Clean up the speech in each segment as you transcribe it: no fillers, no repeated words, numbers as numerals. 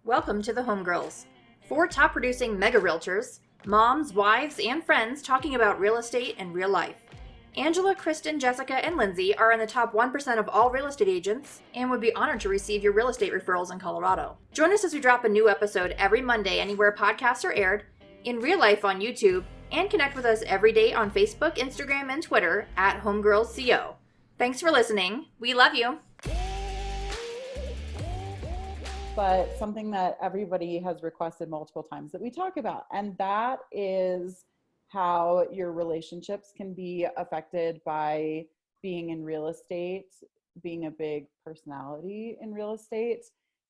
Welcome to the HOMEgirls. Four top producing mega realtors, moms, wives, and friends talking about real estate and real life. Angela, Kristen, Jessica, and Lindsay are in the top 1% of all real estate agents and would be honored to receive your real estate referrals in Colorado. Join us as we drop a new episode every Monday anywhere podcasts are aired, in real life on YouTube, and connect with us every day on Facebook, Instagram, and Twitter at HOMEgirlsCO. Thanks for listening. We love you. But something that everybody has requested multiple times that we talk about, and that is how your relationships can be affected by being in real estate, being a big personality in real estate.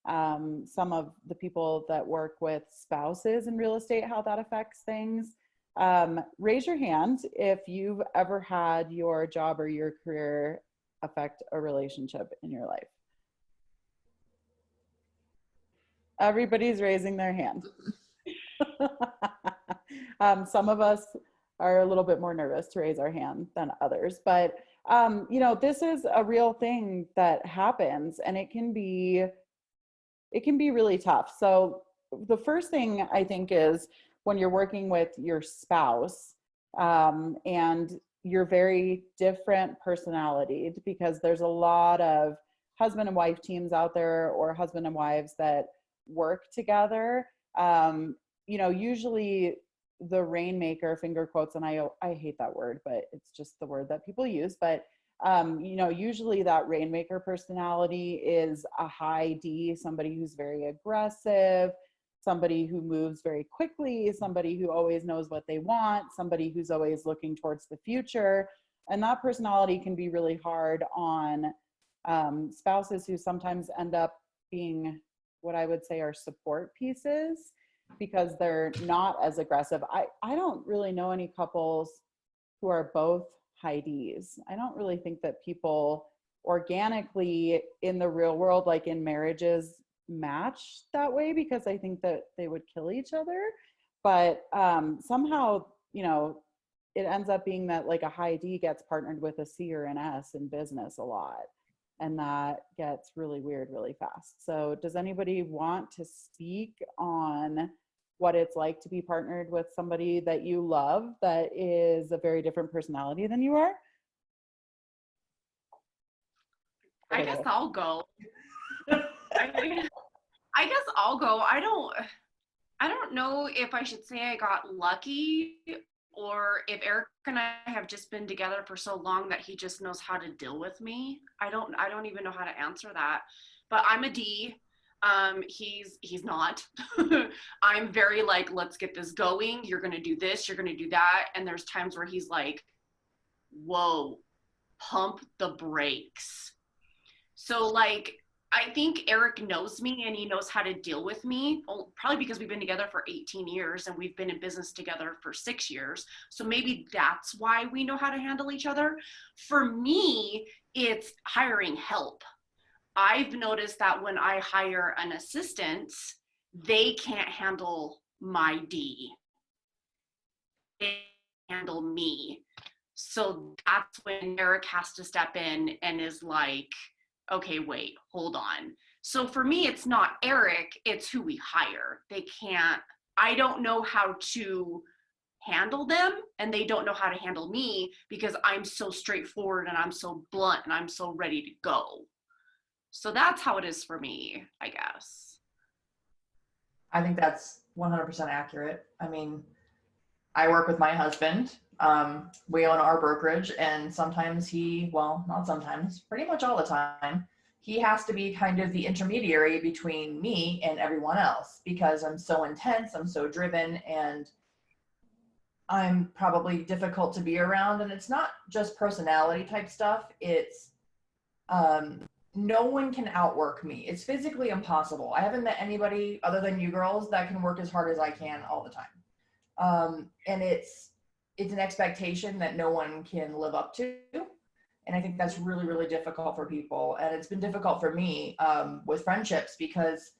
Some of the people that work with spouses in real estate, how that affects things. Raise your hand if you've ever had your job or your career affect a relationship in your life. Everybody's raising their hand. Some of us are a little bit more nervous to raise our hand than others, but this is a real thing that happens, and it can be really tough. So the first thing I think is when you're working with your spouse, and you're very different personality, because there's a lot of husband and wife teams out there, or husband and wives that work together. Usually the rainmaker, finger quotes, and I hate that word, but it's just the word that people use. But usually that rainmaker personality is a high D, somebody who's very aggressive, somebody who moves very quickly, somebody who always knows what they want, somebody who's always looking towards the future. And that personality can be really hard on spouses who sometimes end up being what I would say are support pieces, because they're not as aggressive. I don't really know any couples who are both high Ds. I don't really think that people organically in the real world, like in marriages, match that way, because I think that they would kill each other. But somehow, it ends up being that like a high D gets partnered with a C or an S in business a lot. And that gets really weird really fast. So does anybody want to speak on what it's like to be partnered with somebody that you love that is a very different personality than you are? I guess I'll go. I guess I'll go. I don't know if I should say I got lucky, or if Eric and I have just been together for so long that he just knows how to deal with me. I don't even know how to answer that. But I'm a D. He's not. I'm very like, let's get this going. You're gonna do this, you're gonna do that. And there's times where he's like, whoa, pump the brakes. So like, I think Eric knows me and he knows how to deal with me, probably because we've been together for 18 years and we've been in business together for 6 years. So maybe that's why we know how to handle each other. For me, it's hiring help. I've noticed that when I hire an assistant, they can't handle my D. They handle me. So that's when Eric has to step in and is like, okay, wait, hold on. So for me, it's not Eric, it's who we hire. I don't know how to handle them, and they don't know how to handle me, because I'm so straightforward and I'm so blunt and I'm so ready to go. So that's how it is for me, I guess. I think that's 100% accurate. I mean, I work with my husband. We own our brokerage, and sometimes not sometimes, pretty much all the time, he has to be kind of the intermediary between me and everyone else, because I'm so intense, I'm so driven, and I'm probably difficult to be around. And it's not just personality type stuff. It's, no one can outwork me. It's physically impossible. I haven't met anybody other than you girls that can work as hard as I can all the time. And it's an expectation that no one can live up to. And I think that's really, really difficult for people. And it's been difficult for me with friendships, because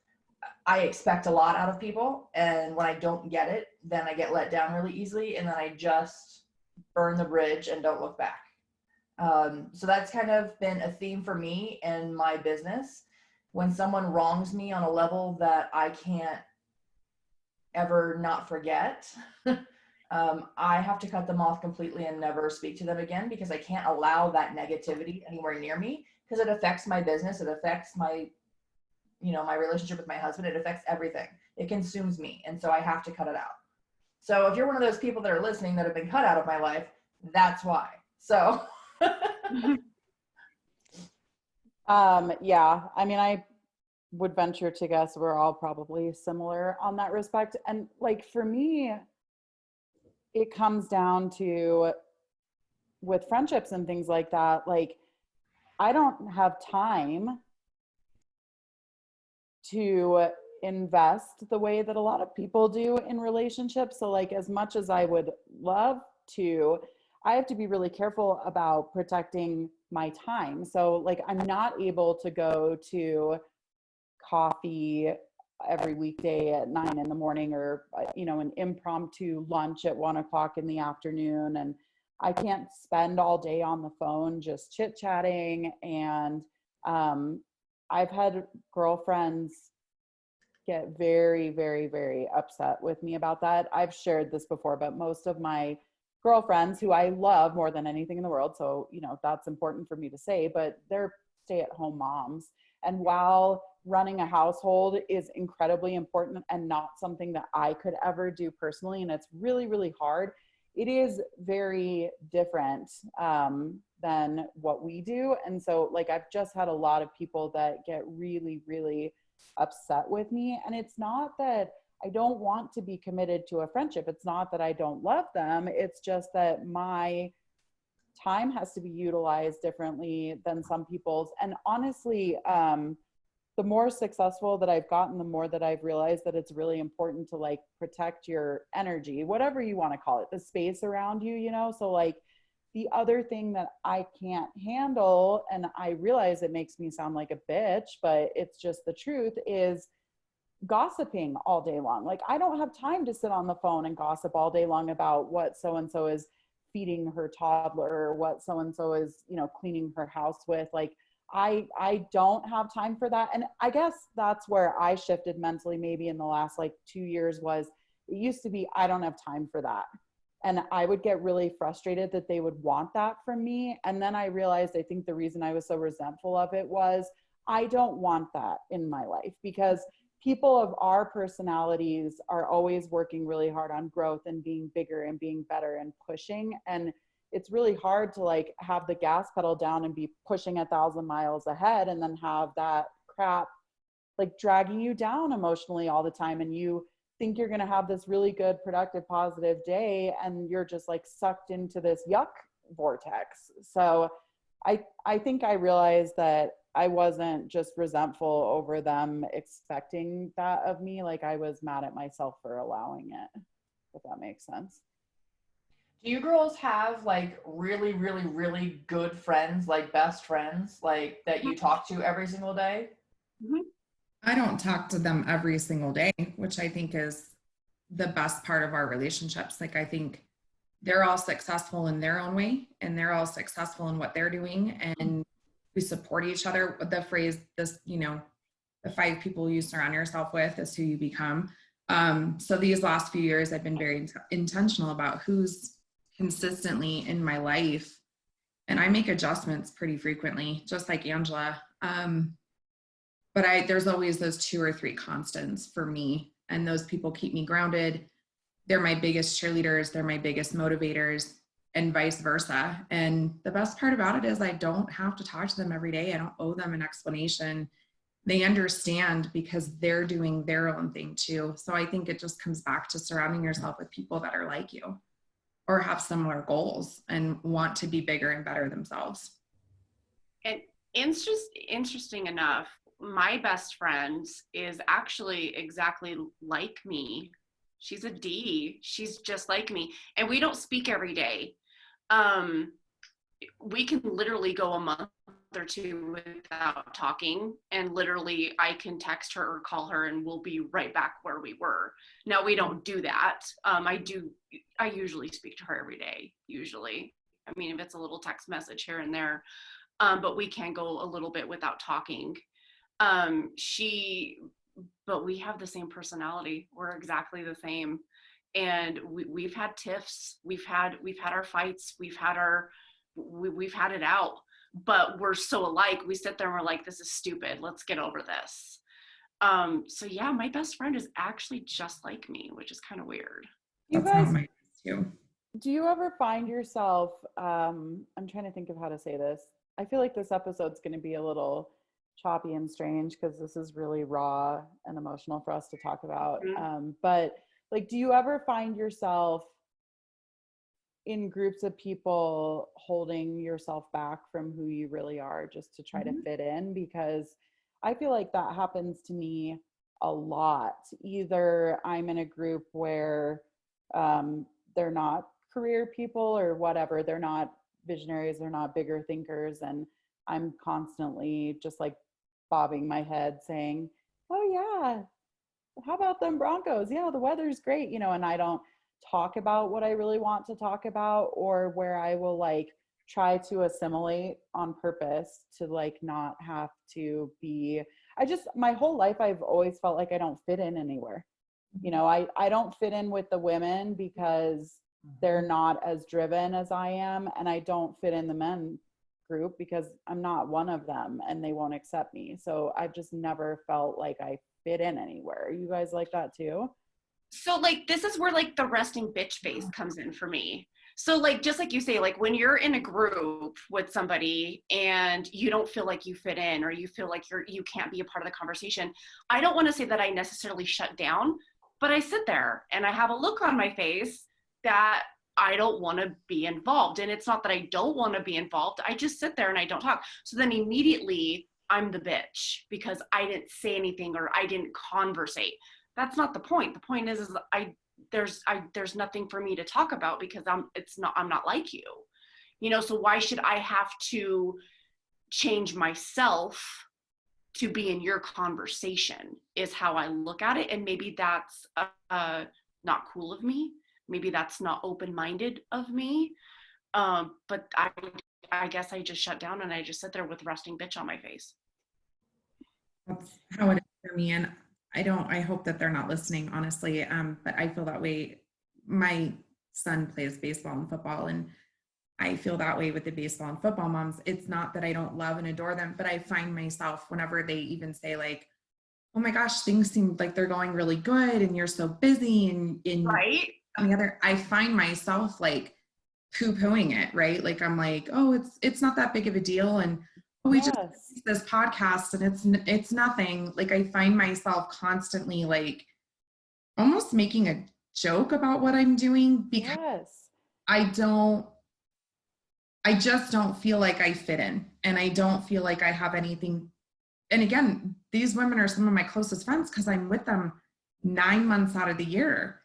I expect a lot out of people. And when I don't get it, then I get let down really easily. And then I just burn the bridge and don't look back. So that's kind of been a theme for me in my business. when someone wrongs me on a level that I can't ever not forget, I have to cut them off completely and never speak to them again, because I can't allow that negativity anywhere near me, because it affects my business. It affects my, my relationship with my husband. It affects everything. It consumes me. And so I have to cut it out. So if you're one of those people that are listening that have been cut out of my life, that's why. So yeah, I mean, I would venture to guess we're all probably similar on that respect. And like for me, it comes down to with friendships and things like that, like I don't have time to invest the way that a lot of people do in relationships. So like as much as I would love to, I have to be really careful about protecting my time. So like I'm not able to go to coffee every weekday at 9 in the morning, or an impromptu lunch at 1 o'clock in the afternoon, and I can't spend all day on the phone just chit chatting. And I've had girlfriends get very, very, very upset with me about that. I've shared this before, but most of my girlfriends, who I love more than anything in the world, so that's important for me to say, but they're stay-at-home moms. And while running a household is incredibly important and not something that I could ever do personally, and it's really, really hard, it is very different than what we do. And so like I've just had a lot of people that get really, really upset with me. And it's not that I don't want to be committed to a friendship. It's not that I don't love them. It's just that my time has to be utilized differently than some people's. And honestly, the more successful that I've gotten, the more that I've realized that it's really important to like protect your energy, whatever you want to call it, the space around you, So like the other thing that I can't handle, and I realize it makes me sound like a bitch, but it's just the truth, is gossiping all day long. Like I don't have time to sit on the phone and gossip all day long about what so-and-so is feeding her toddler, or what so-and-so is, cleaning her house with. Like I don't have time for that. And I guess that's where I shifted mentally maybe in the last like 2 years. Was it used to be, I don't have time for that. And I would get really frustrated that they would want that from me. And then I realized, I think the reason I was so resentful of it was I don't want that in my life, because people of our personalities are always working really hard on growth and being bigger and being better and pushing. And it's really hard to like have the gas pedal down and be pushing 1,000 miles ahead, and then have that crap like dragging you down emotionally all the time. And you think you're going to have this really good, productive, positive day, and you're just like sucked into this yuck vortex. So I think I realized that I wasn't just resentful over them expecting that of me. Like I was mad at myself for allowing it, if that makes sense. do you girls have like really, really, really good friends, like best friends, like that you talk to every single day? I don't talk to them every single day, which I think is the best part of our relationships. Like I think they're all successful in their own way, and they're all successful in what they're doing, and we support each other. The phrase, the 5 people you surround yourself with is who you become. So these last few years, I've been very intentional about who's consistently in my life, and I make adjustments pretty frequently, just like Angela. But there's always those 2 or 3 constants for me, and those people keep me grounded. They're my biggest cheerleaders. They're my biggest motivators, and vice versa. And the best part about it is I don't have to talk to them every day. I don't owe them an explanation. They understand because they're doing their own thing too. So I think it just comes back to surrounding yourself with people that are like you, or have similar goals and want to be bigger and better themselves. And it's just interesting enough, my best friend is actually exactly like me. She's a D. She's just like me. And we don't speak every day. We can literally go a month or 2 without talking, and literally I can text her or call her and we'll be right back where we were. Now we don't do that. I usually speak to her every day, usually. I mean, if it's a little text message here and there, but we can go a little bit without talking. But we have the same personality. We're exactly the same. And we've had tiffs, we've had our fights, we've had it out, but we're so alike. We sit there and we're like, this is stupid. Let's get over this. So yeah, my best friend is actually just like me, which is kind of weird. You That's how guys, mine is too. do you ever find yourself, I'm trying to think of how to say this. I feel like this episode's going to be a little choppy and strange because this is really raw and emotional for us to talk about. But like, do you ever find yourself in groups of people holding yourself back from who you really are just to try to fit in? Because I feel like that happens to me a lot. Either I'm in a group where they're not career people or whatever, they're not visionaries, they're not bigger thinkers, and I'm constantly just like bobbing my head saying, oh yeah, how about them Broncos? Yeah, the weather's great, you know, and I don't talk about what I really want to talk about, or where I will like try to assimilate on purpose to like not have to be, my whole life I've always felt like I don't fit in anywhere. You know, I don't fit in with the women because they're not as driven as I am, and I don't fit in the men group because I'm not one of them and they won't accept me. So I've just never felt like I fit in anywhere. Are you guys like that too? So like, this is where like the resting bitch face comes in for me. So like, just like you say, like when you're in a group with somebody and you don't feel like you fit in, or you feel like you can't be a part of the conversation, I don't want to say that I necessarily shut down, but I sit there and I have a look on my face that I don't want to be involved. And it's not that I don't want to be involved. I just sit there and I don't talk. So then immediately I'm the bitch because I didn't say anything or I didn't conversate. That's not the point. The point is there's nothing for me to talk about because I'm not like you. You know, so why should I have to change myself to be in your conversation is how I look at it. And maybe that's not cool of me. Maybe that's not open-minded of me. But I guess I just shut down and I just sit there with resting bitch on my face. That's how it is for me. And I hope that they're not listening, honestly. But I feel that way. My son plays baseball and football, and I feel that way with the baseball and football moms. It's not that I don't love and adore them, but I find myself whenever they even say like, oh my gosh, things seem like they're going really good and you're so busy and Right. on the other, I find myself like poo-pooing it, right? Like I'm like, oh, it's not that big of a deal. And oh, we just Yes. this podcast and it's nothing. Like I find myself constantly like almost making a joke about what I'm doing because Yes. I just don't feel like I fit in, and I don't feel like I have anything. And again, these women are some of my closest friends because I'm with them 9 months out of the year.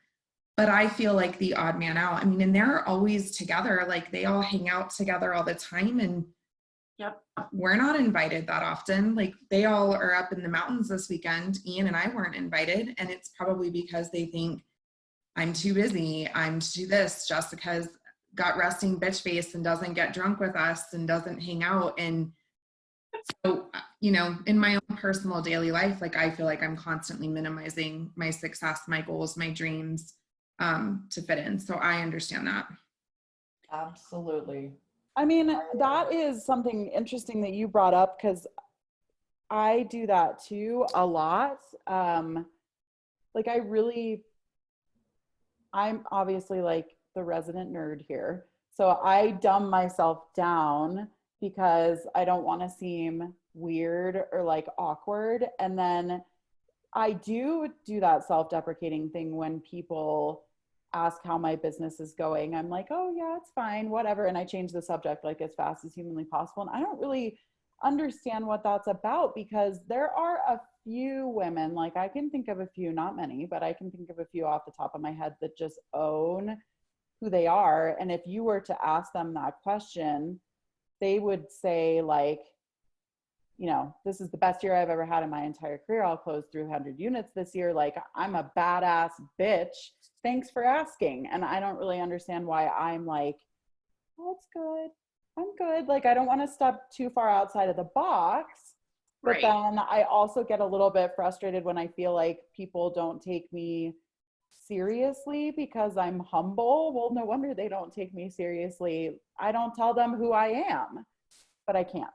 But I feel like the odd man out. I mean, and they're always together, like they all hang out together all the time. And Yep. we're not invited that often. Like they all are up in the mountains this weekend. Ian and I weren't invited. And it's probably because they think I'm too busy. I'm to do this. Jessica's got resting bitch face and doesn't get drunk with us and doesn't hang out. And so, you know, in my own personal daily life, like I feel like I'm constantly minimizing my success, my goals, my dreams, to fit in. So I understand that. Absolutely. I mean, that is something interesting that you brought up because I do that too a lot. Like I'm obviously like the resident nerd here. So I dumb myself down because I don't want to seem weird or like awkward. And then I do that self-deprecating thing when people ask how my business is going. I'm like, oh yeah, it's fine, whatever. And I change the subject like as fast as humanly possible. And I don't really understand what that's about because there are a few women, like I can think of a few, not many, but I can think of a few off the top of my head that just own who they are. And if you were to ask them that question, they would say like, you know, this is the best year I've ever had in my entire career. I'll close 300 units this year. Like I'm a badass bitch. Thanks for asking. And I don't really understand why I'm like, oh, it's good. I'm good. Like I don't want to step too far outside of the box, But Right. then I also get a little bit frustrated when I feel like people don't take me seriously because I'm humble. Well, no wonder they don't take me seriously. I don't tell them who I am, but I can't.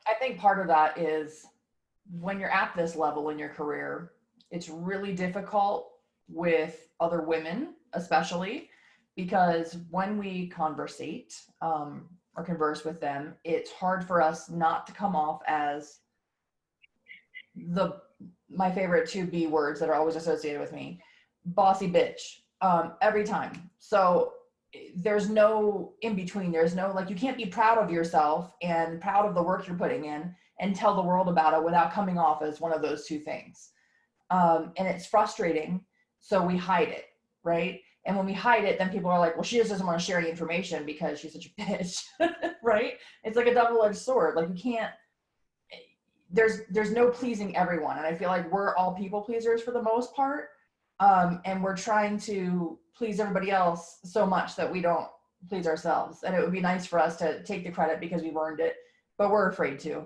I think part of that is when you're at this level in your career, it's really difficult with other women, especially because when we conversate or converse with them, it's hard for us not to come off as my favorite two B words that are always associated with me, bossy bitch, every time. So there's no in between. There's no, like, you can't be proud of yourself and proud of the work you're putting in and tell the world about it without coming off as one of those two things. And it's frustrating. So we hide it, right? And when we hide it, then people are like, well, she just doesn't want to share any information because she's such a bitch, right? It's like a double-edged sword. Like, you can't, there's no pleasing everyone. And I feel like we're all people pleasers for the most part. And we're trying to please everybody else so much that we don't please ourselves. And it would be nice for us to take the credit because we've earned it, but we're afraid to.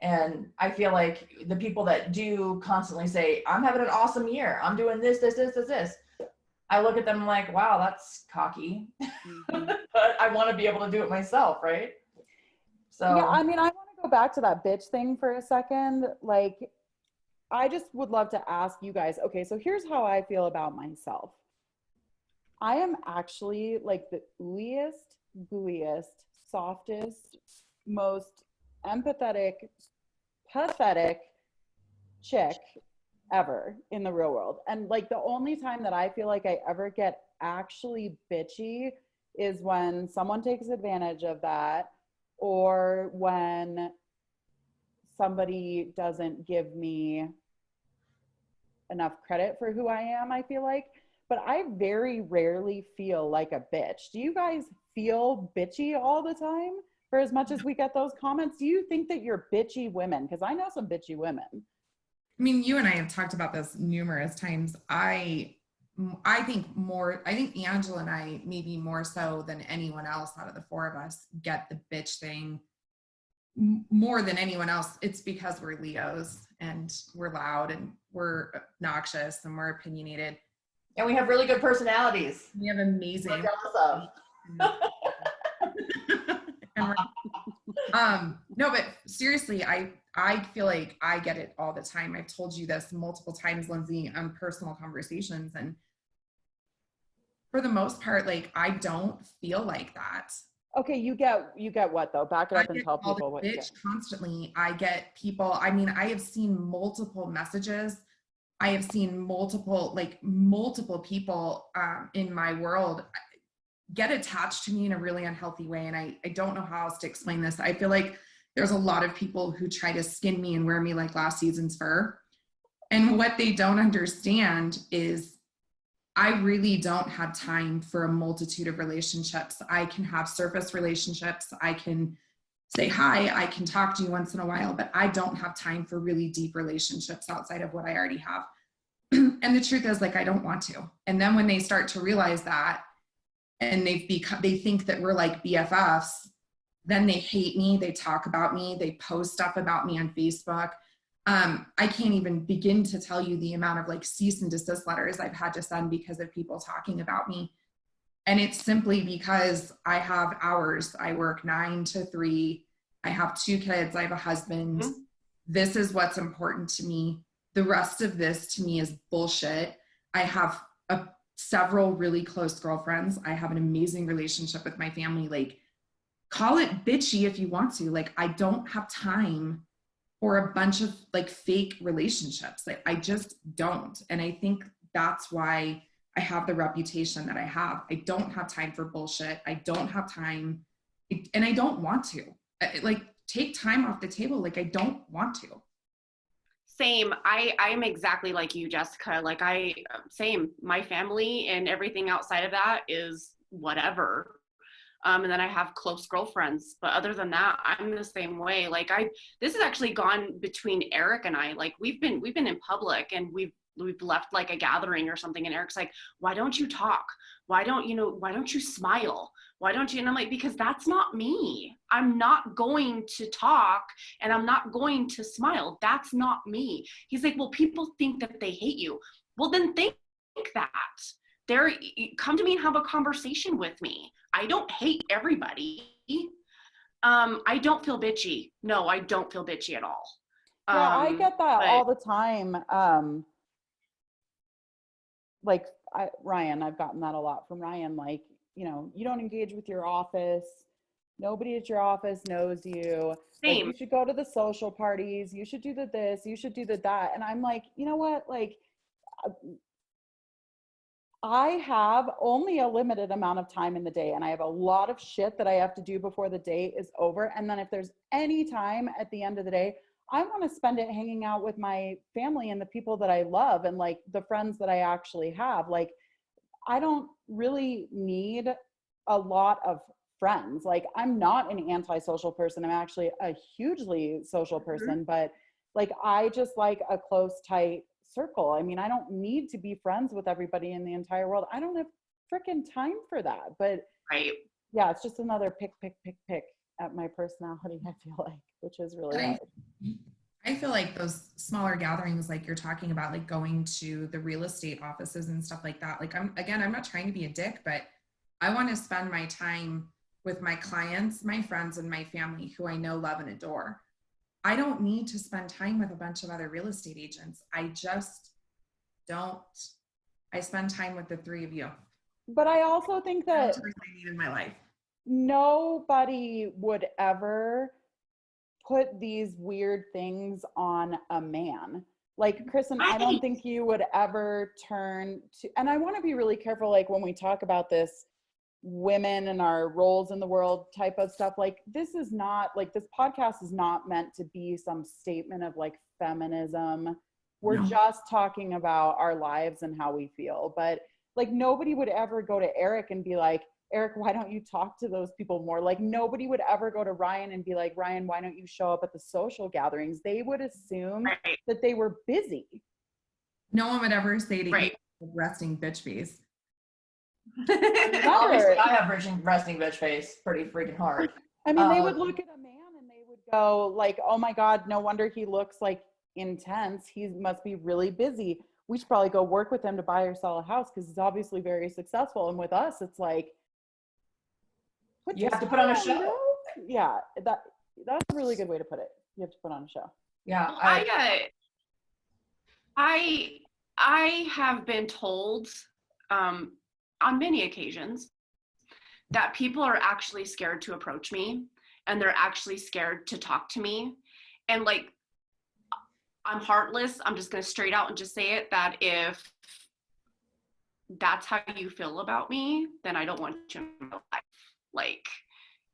And I feel like the people that do constantly say, I'm having an awesome year, I'm doing this, I look at them like, wow, that's cocky. But I want to be able to do it myself, right? So Yeah, I mean, I want to go back to that bitch thing for a second. Like, I just would love to ask you guys, okay, so here's how I feel about myself. I am actually like the ooeyest, gooeyest, softest, most empathetic, pathetic chick ever in the real world. And like the only time that I feel like I ever get actually bitchy is when someone takes advantage of that, or when somebody doesn't give me enough credit for who I am, I feel like. But I very rarely feel like a bitch. Do you guys feel bitchy all the time? For as much as we get those comments, do you think that you're bitchy women? Because I know some bitchy women. I mean, you and I have talked about this numerous times. I think Angela and I, maybe more so than anyone else out of the four of us, get the bitch thing more than anyone else. It's because we're Leos and we're loud and we're obnoxious and we're opinionated. and we have really good personalities. We have amazing. We're jealous of. And no, but seriously, I feel like I get it all the time. I've told you this multiple times, Lindsay, on personal conversations, and for the most part, like, I don't feel like that. Okay, you get what though? Back it up and tell people what you bitch get. constantly. I get people, I mean, I have seen multiple messages. I have seen multiple people in my world get attached to me in a really unhealthy way. And I don't know how else to explain this. I feel like there's a lot of people who try to skin me and wear me like last season's fur. And what they don't understand is I really don't have time for a multitude of relationships. I can have surface relationships. I can say hi. I can talk to you once in a while, but I don't have time for really deep relationships outside of what I already have. And the truth is, like, I don't want to. And then when they start to realize that, and they think that we're like BFFs, then they hate me. They talk about me. They post stuff about me on Facebook. I can't even begin to tell you the amount of like cease and desist letters I've had to send because of people talking about me. And it's simply because I have hours. I work 9 to 3. I have 2 kids. I have a husband. Mm-hmm. This is what's important to me. The rest of this to me is bullshit. I have several really close girlfriends. I have an amazing relationship with my family. Like, call it bitchy if you want to. Like, I don't have time for a bunch of like fake relationships. Like, I just don't. And I think that's why I have the reputation that I have. I don't have time for bullshit. I don't have time, and I don't want to. Like, take time off the table. Like, I don't want to. Same. I'm exactly like you, Jessica. Like, same. My family and everything outside of that is whatever. And then I have close girlfriends, but other than that, I'm the same way. Like, this has actually gone between Eric and I. Like, we've been in public and we've we've left like a gathering or something, and Eric's like, why don't you talk? Why don't you smile? Why don't you? And I'm like, because that's not me. I'm not going to talk and I'm not going to smile. That's not me. He's like, well, people think that they hate you. Well, then think that. Come to me and have a conversation with me. I don't hate everybody. I don't feel bitchy. No, I don't feel bitchy at all. Yeah, I get that all the time. Like Ryan, I've gotten that a lot from Ryan. Like, you know, you don't engage with your office. Nobody at your office knows you. Like, you should go to the social parties. You should do this. You should do that. And I'm like, you know what? Like, I have only a limited amount of time in the day, and I have a lot of shit that I have to do before the day is over. And then if there's any time at the end of the day, I want to spend it hanging out with my family and the people that I love and like the friends that I actually have. Like, I don't really need a lot of friends. Like, I'm not an antisocial person. I'm actually a hugely social person, but like, I just like a close, tight circle. I mean, I don't need to be friends with everybody in the entire world. I don't have freaking time for that. But yeah, it's just another pick at my personality, I feel like, which is really hard. I feel like those smaller gatherings, like you're talking about, like going to the real estate offices and stuff like that. Like, I'm not trying to be a dick, but I want to spend my time with my clients, my friends, and my family who I know, love, and adore. I don't need to spend time with a bunch of other real estate agents. I just don't. I spend time with the three of you. But I also think that that's what I need in my life. Nobody would ever put these weird things on a man. Like, Kristen, I don't think you would ever turn to, and I want to be really careful, like when we talk about this women and our roles in the world type of stuff, like this is not, like this podcast is not meant to be some statement of like feminism. We're just talking about our lives and how we feel. But like, nobody would ever go to Eric and be like, Eric, why don't you talk to those people more? Like, nobody would ever go to Ryan and be like, Ryan, why don't you show up at the social gatherings? They would assume that they were busy. No one would ever say to you, resting bitch face. Obviously, I have resting bitch face pretty freaking hard. I mean, they would look at a man and they would go like, oh my God, no wonder he looks like intense. He must be really busy. We should probably go work with him to buy or sell a house because he's obviously very successful. And with us, it's like, you have to put on a show. Bro? Yeah, that's a really good way to put it. You have to put on a show. Yeah, I have been told on many occasions that people are actually scared to approach me and they're actually scared to talk to me. And like, I'm heartless. I'm just going to straight out and just say it, that if that's how you feel about me, then I don't want you in my life. Like,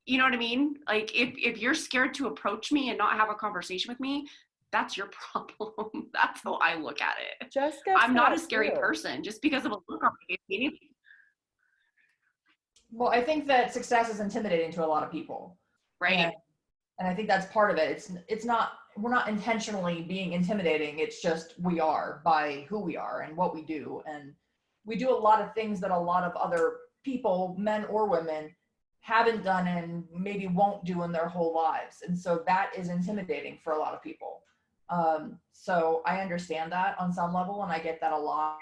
you know what I mean? Like, if you're scared to approach me and not have a conversation with me, that's your problem. That's how I look at it. I'm not a scary person just because of a look on my face. Well, I think that success is intimidating to a lot of people. Right. And I think that's part of it. It's not, we're not intentionally being intimidating. It's just, we are by who we are and what we do. And we do a lot of things that a lot of other people, men or women, haven't done and maybe won't do in their whole lives. And so that is intimidating for a lot of people. So I understand that on some level, and I get that a lot.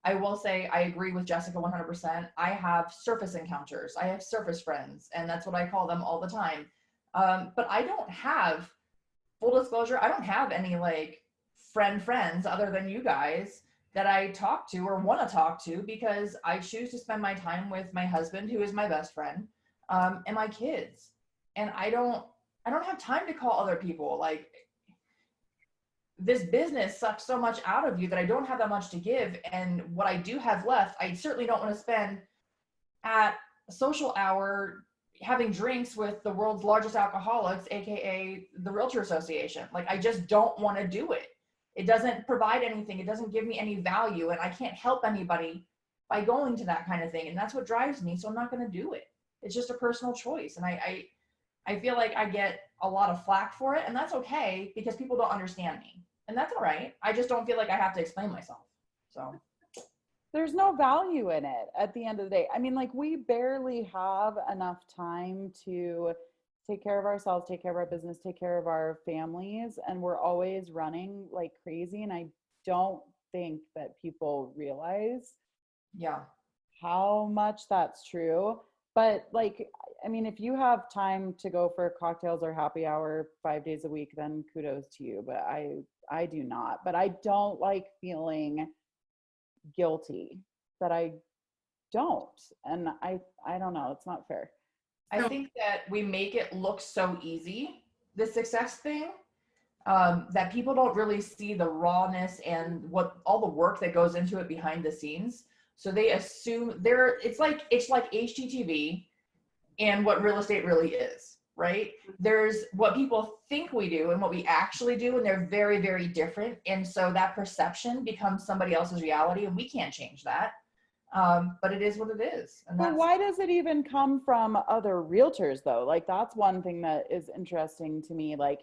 I will say I agree with Jessica 100%. I have surface encounters. I have surface friends, and that's what I call them all the time. But I don't have, full disclosure, I don't have any like friends other than you guys that I talk to or want to talk to, because I choose to spend my time with my husband, who is my best friend, and my kids. And I don't have time to call other people. Like, this business sucks so much out of you that I don't have that much to give. And what I do have left, I certainly don't want to spend at a social hour having drinks with the world's largest alcoholics, AKA the Realtor Association. Like, I just don't want to do it. It doesn't provide anything. It doesn't give me any value, and I can't help anybody by going to that kind of thing. And that's what drives me. So I'm not going to do it. It's just a personal choice. And I feel like I get a lot of flack for it, and that's okay because people don't understand me. and that's all right. I just don't feel like I have to explain myself. So There's no value in it at the end of the day. I mean, like, we barely have enough time to take care of ourselves, take care of our business, take care of our families, and we're always running like crazy. And I don't think that people realize yeah, how much that's true. But like, I mean, if you have time to go for cocktails or happy hour 5 days a week, then kudos to you. But I do not. But I don't like feeling guilty that I don't. And I don't know, it's not fair. I think that we make it look so easy, the success thing, that people don't really see the rawness and what all the work that goes into it behind the scenes. So they assume it's like HGTV and what real estate really is, right? There's what people think we do and what we actually do, and they're very, very different. And so that perception becomes somebody else's reality, and we can't change that. But it is what it is. And But why does it even come from other realtors though? Like, that's one thing that is interesting to me. Like,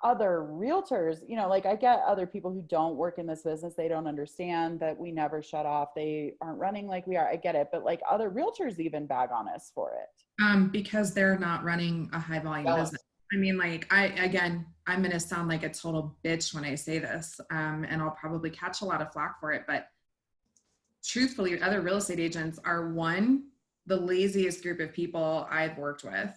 other realtors, you know, like, I get other people who don't work in this business, they don't understand that we never shut off, they aren't running like we are. I get it. But like, other realtors even bag on us for it. Because they're not running a high volume business. I mean, like, I'm going to sound like a total bitch when I say this, and I'll probably catch a lot of flack for it, but truthfully, other real estate agents are, one, the laziest group of people I've worked with.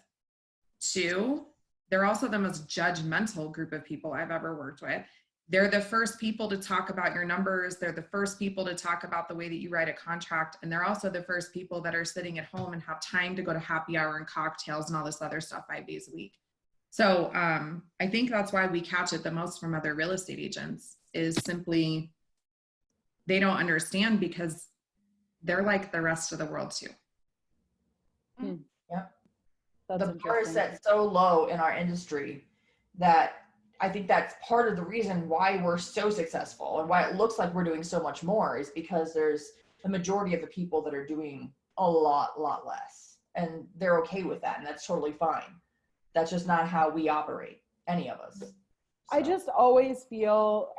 Two, they're also the most judgmental group of people I've ever worked with. They're the first people to talk about your numbers. They're the first people to talk about the way that you write a contract. And they're also the first people that are sitting at home and have time to go to happy hour and cocktails and all this other stuff 5 days a week. So I think that's why we catch it the most from other real estate agents, is simply they don't understand because they're like the rest of the world too. Yeah. That's The bar is set so low in our industry that I think that's part of the reason why we're so successful and why it looks like we're doing so much more, is because there's the majority of the people that are doing a lot less, and they're okay with that. And that's totally fine. That's just not how we operate, any of us. So. I just always feel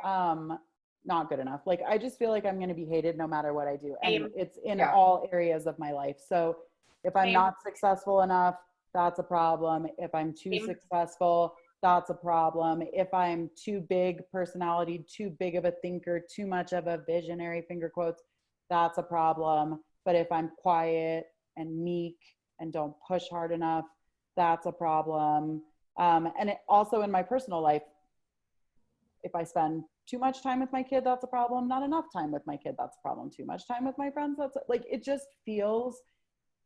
not good enough. Like, I just feel like I'm going to be hated no matter what I do. And it's in all areas of my life. So if I'm not successful enough, that's a problem. If I'm too successful, that's a problem. If I'm too big personality, too big of a thinker, too much of a visionary, finger quotes, that's a problem. But if I'm quiet and meek and don't push hard enough, that's a problem. And it also, in my personal life, if I spend too much time with my kid, that's a problem. Not enough time with my kid, that's a problem. Too much time with my friends, that's like, it just feels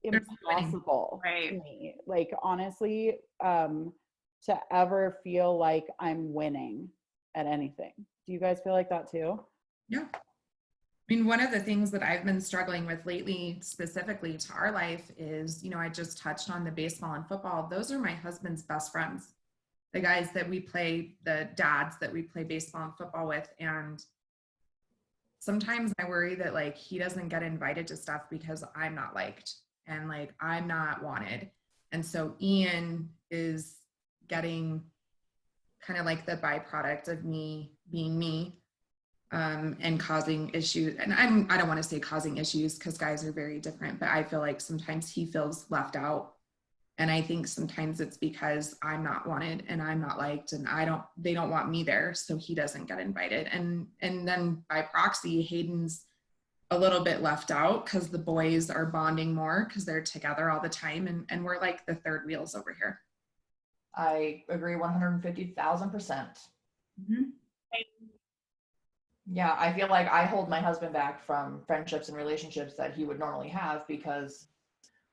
impossible to me. Like, honestly, to ever feel like I'm winning at anything. Do you guys feel like that too? Yeah. I mean, one of the things that I've been struggling with lately, specifically to our life, is, you know, I just touched on the baseball and football. Those are my husband's best friends, the guys that we play, the dads that we play baseball and football with. And sometimes I worry that, like, he doesn't get invited to stuff because I'm not liked and, like, I'm not wanted. And so Ian is getting kind of like the byproduct of me being me, and causing issues. And I don't want to say causing issues, because guys are very different, but I feel like sometimes he feels left out. And I think sometimes it's because I'm not wanted and I'm not liked, and they don't want me there, so he doesn't get invited. And then by proxy, Hayden's a little bit left out because the boys are bonding more because they're together all the time, and we're like the third wheels over here. I agree 150,000%. Mm-hmm. Yeah, I feel like I hold my husband back from friendships and relationships that he would normally have because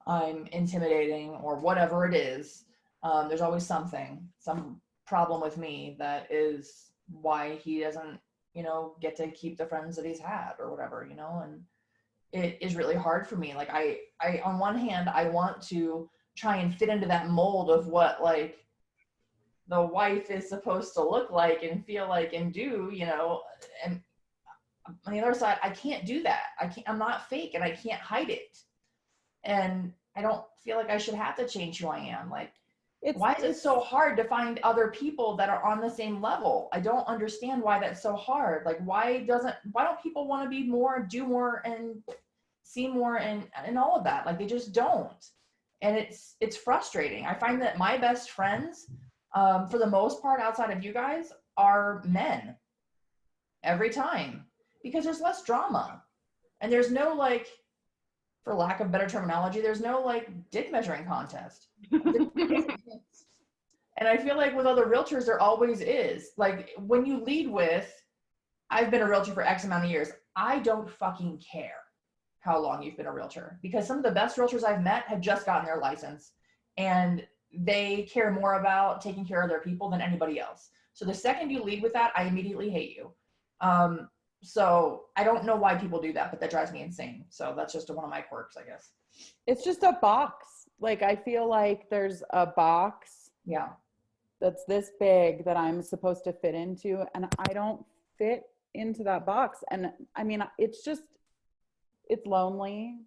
I'm intimidating or whatever it is. There's always some problem with me that is why he doesn't, you know, get to keep the friends that he's had or whatever, you know, and it is really hard for me. Like I on one hand, I want to try and fit into that mold of what, like, the wife is supposed to look like and feel like and do, you know, and on the other side, I can't do that. I'm not fake and I can't hide it. And I don't feel like I should have to change who I am. Like, Why is it so hard to find other people that are on the same level? I don't understand why that's so hard. Like, why don't people want to be more, do more, and see more, and all of that? Like, they just don't. And it's frustrating. I find that my best friends, for the most part, outside of you guys, are men every time, because there's less drama. And there's no, like, for lack of better terminology, there's no like dick measuring contest. And I feel like with other realtors, there always is. Like, when you lead with, I've been a realtor for X amount of years, I don't fucking care how long you've been a realtor, because some of the best realtors I've met have just gotten their license, and they care more about taking care of their people than anybody else. So the second you lead with that, I immediately hate you. So I don't know why people do that, but that drives me insane. So that's just one of my quirks, I guess. It's just a box. Like, I feel like there's a box Yeah. that's this big that I'm supposed to fit into, and I don't fit into that box. And I mean, it's lonely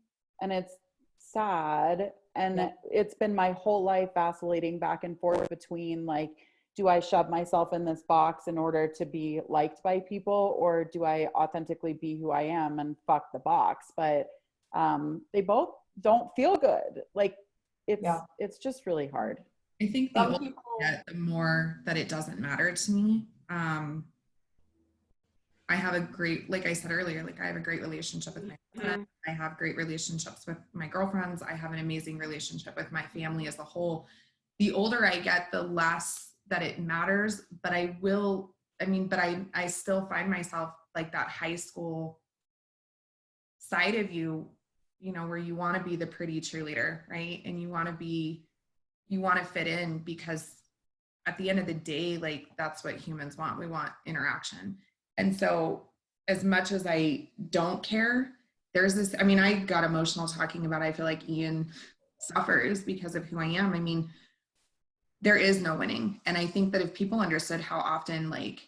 and it's sad, and it's been my whole life vacillating back and forth between, like, do I shove myself in this box in order to be liked by people, or do I authentically be who I am and fuck the box? But they both don't feel good. Like, it's just really hard. I think the older I get, the more that it doesn't matter to me. I have a great, like I said earlier, like, I have a great relationship with my husband. I have great relationships with my girlfriends. I have an amazing relationship with my family as a whole. The older I get, the less that it matters, but I still find myself like that high school side of you, where you want to be the pretty cheerleader, right? And you want to fit in, because at the end of the day, like, that's what humans want. We want interaction. And so as much as I don't care, there's this, I got emotional talking about, I feel like Ian suffers because of who I am. There is no winning. And I think that if people understood how often, like,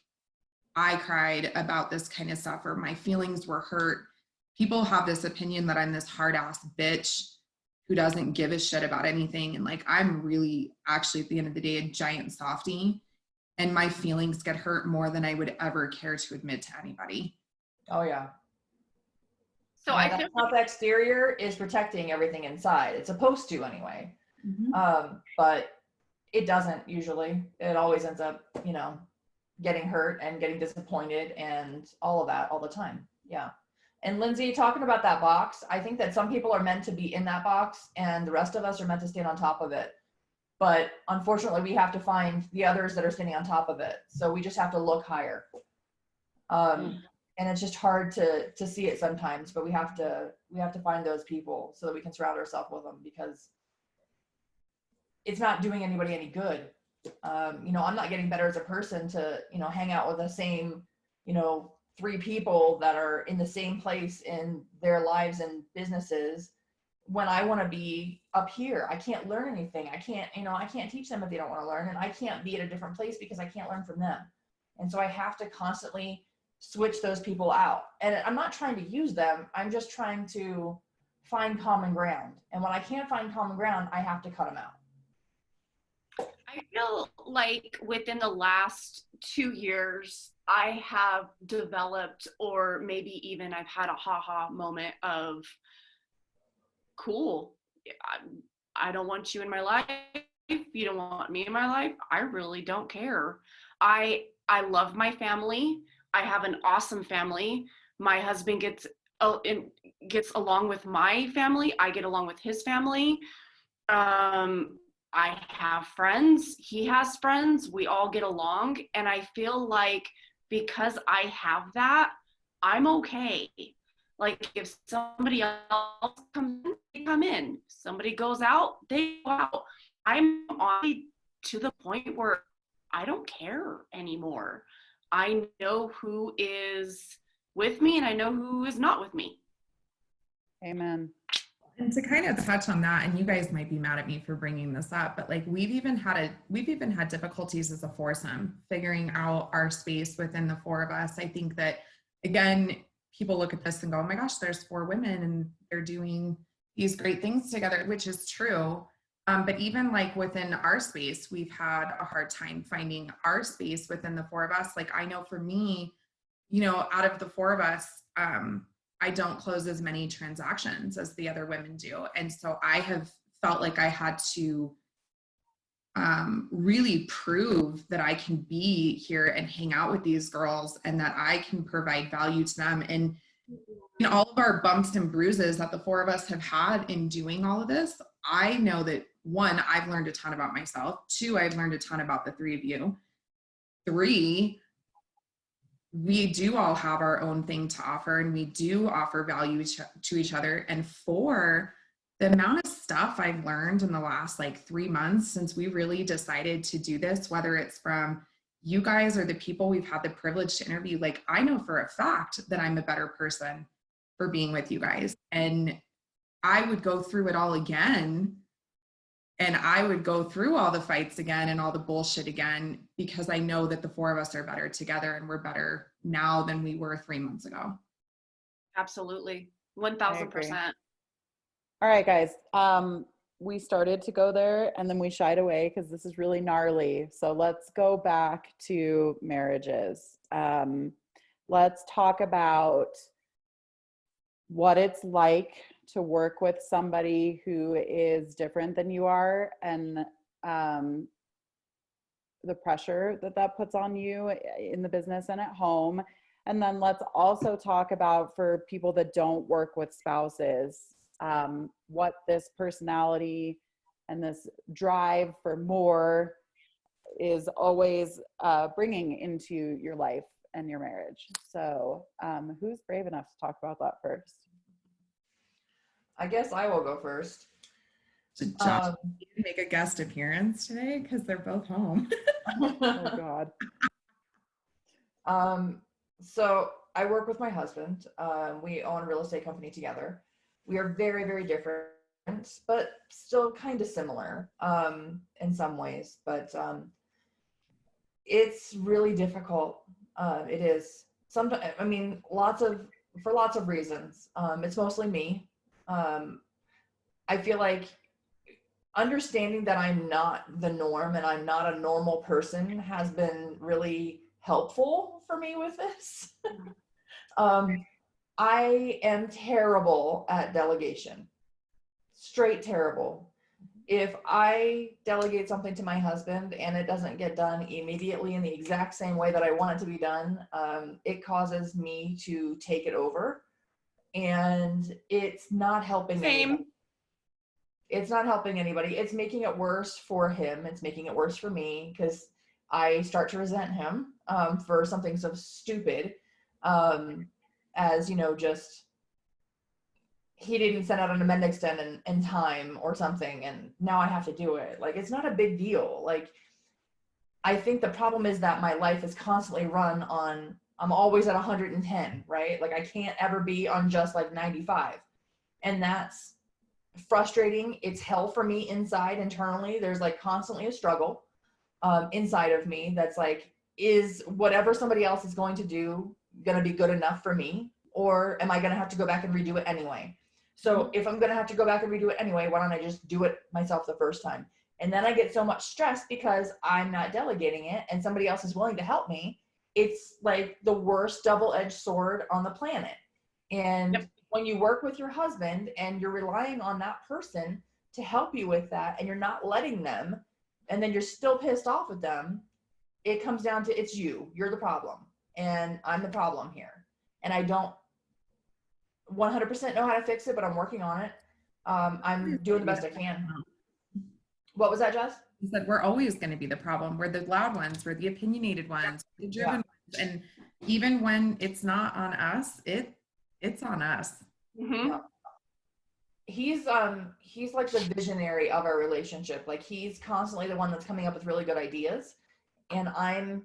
I cried about this kind of stuff, or my feelings were hurt, people have this opinion that I'm this hard ass bitch who doesn't give a shit about anything. And, like, I'm really actually, at the end of the day, a giant softie, and my feelings get hurt more than I would ever care to admit to anybody. Oh yeah. So that tough exterior is protecting everything inside. It's supposed to anyway. But it doesn't usually. It always ends up, getting hurt and getting disappointed and all of that all the time. Yeah. And Lindsay, talking about that box, I think that some people are meant to be in that box and the rest of us are meant to stand on top of it. But unfortunately, we have to find the others that are standing on top of it. So we just have to look higher. And it's just hard to see it sometimes, but we have to find those people so that we can surround ourselves with them, because it's not doing anybody any good. I'm not getting better as a person to, hang out with the same, 3 people that are in the same place in their lives and businesses, when I want to be up here. I can't learn anything. I can't teach them if they don't want to learn, and I can't be at a different place because I can't learn from them. And so I have to constantly switch those people out. And I'm not trying to use them. I'm just trying to find common ground. And when I can't find common ground, I have to cut them out. I feel like within the last 2 years, I have developed, or maybe even I've had a ha-ha moment of, cool, I don't want you in my life. You don't want me in my life. I really don't care. I love my family. I have an awesome family. My husband gets along with my family. I get along with his family. I have friends. He has friends. We all get along. And I feel like because I have that, I'm okay. Like, if somebody else comes in, they come in. Somebody goes out, they go out. I'm on to the point where I don't care anymore. I know who is with me and I know who is not with me. Amen. And to kind of touch on that, and you guys might be mad at me for bringing this up, but like, we've even had difficulties as a foursome figuring out our space within the 4 of us. I think that, again, people look at this and go, oh my gosh, there's 4 women and they're doing these great things together, which is true. But even like within our space, we've had a hard time finding our space within the four of us. Like I know for me, out of the four of us, I don't close as many transactions as the other women do. And so I have felt like I had to really prove that I can be here and hang out with these girls and that I can provide value to them. And in all of our bumps and bruises that the four of us have had in doing all of this, I know that one, I've learned a ton about myself. Two, I've learned a ton about the three of you. Three, we do all have our own thing to offer and we do offer value to each other. And four, the amount of stuff I've learned in the last like 3 months since we really decided to do this, whether it's from you guys or the people we've had the privilege to interview, like I know for a fact that I'm a better person for being with you guys. And I would go through it all again. And I would go through all the fights again and all the bullshit again, because I know that the four of us are better together and we're better now than we were 3 months ago. Absolutely. I agree. 1000%. All right, guys. We started to go there and then we shied away because this is really gnarly. So let's go back to marriages. Let's talk about what it's like to work with somebody who is different than you are, and the pressure that puts on you in the business and at home. And then let's also talk about, for people that don't work with spouses, what this personality and this drive for more is always bringing into your life and your marriage. So who's brave enough to talk about that first? I guess I will go first. So Josh, you can make a guest appearance today because they're both home. Oh God. So I work with my husband. We own a real estate company together. We are very, very different, but still kind of similar in some ways. But it's really difficult. It is. Sometimes, I mean, for lots of reasons. It's mostly me. I feel like understanding that I'm not the norm and I'm not a normal person has been really helpful for me with this. I am terrible at delegation. Straight terrible. If I delegate something to my husband and it doesn't get done immediately in the exact same way that I want it to be done, it causes me to take it over. And it's not helping anybody. It's not helping anybody. It's making it worse for him. It's making it worse for me because I start to resent him for something so stupid as, just he didn't send out an amend extend in time or something, and now I have to do it. Like, it's not a big deal. Like, I think the problem is that my life is constantly run on, I'm always at 110, right? Like, I can't ever be on just like 95. And that's frustrating. It's hell for me inside, internally. There's like constantly a struggle inside of me that's like, is whatever somebody else is going to do going to be good enough for me? Or am I going to have to go back and redo it anyway? So if I'm going to have to go back and redo it anyway, why don't I just do it myself the first time? And then I get so much stress because I'm not delegating it and somebody else is willing to help me. It's like the worst double-edged sword on the planet. And when you work with your husband and you're relying on that person to help you with that, and you're not letting them, and then you're still pissed off with them, it comes down to, it's you're the problem and I'm the problem here. And I don't 100% know how to fix it, but I'm working on it. I'm doing the best I can. What was that, Jess? He said, we're always going to be the problem. We're the loud ones. We're the opinionated ones, the driven ones. And even when it's not on us, it's on us. Mm-hmm. Yeah. He's like the visionary of our relationship. Like, he's constantly the one that's coming up with really good ideas, and I'm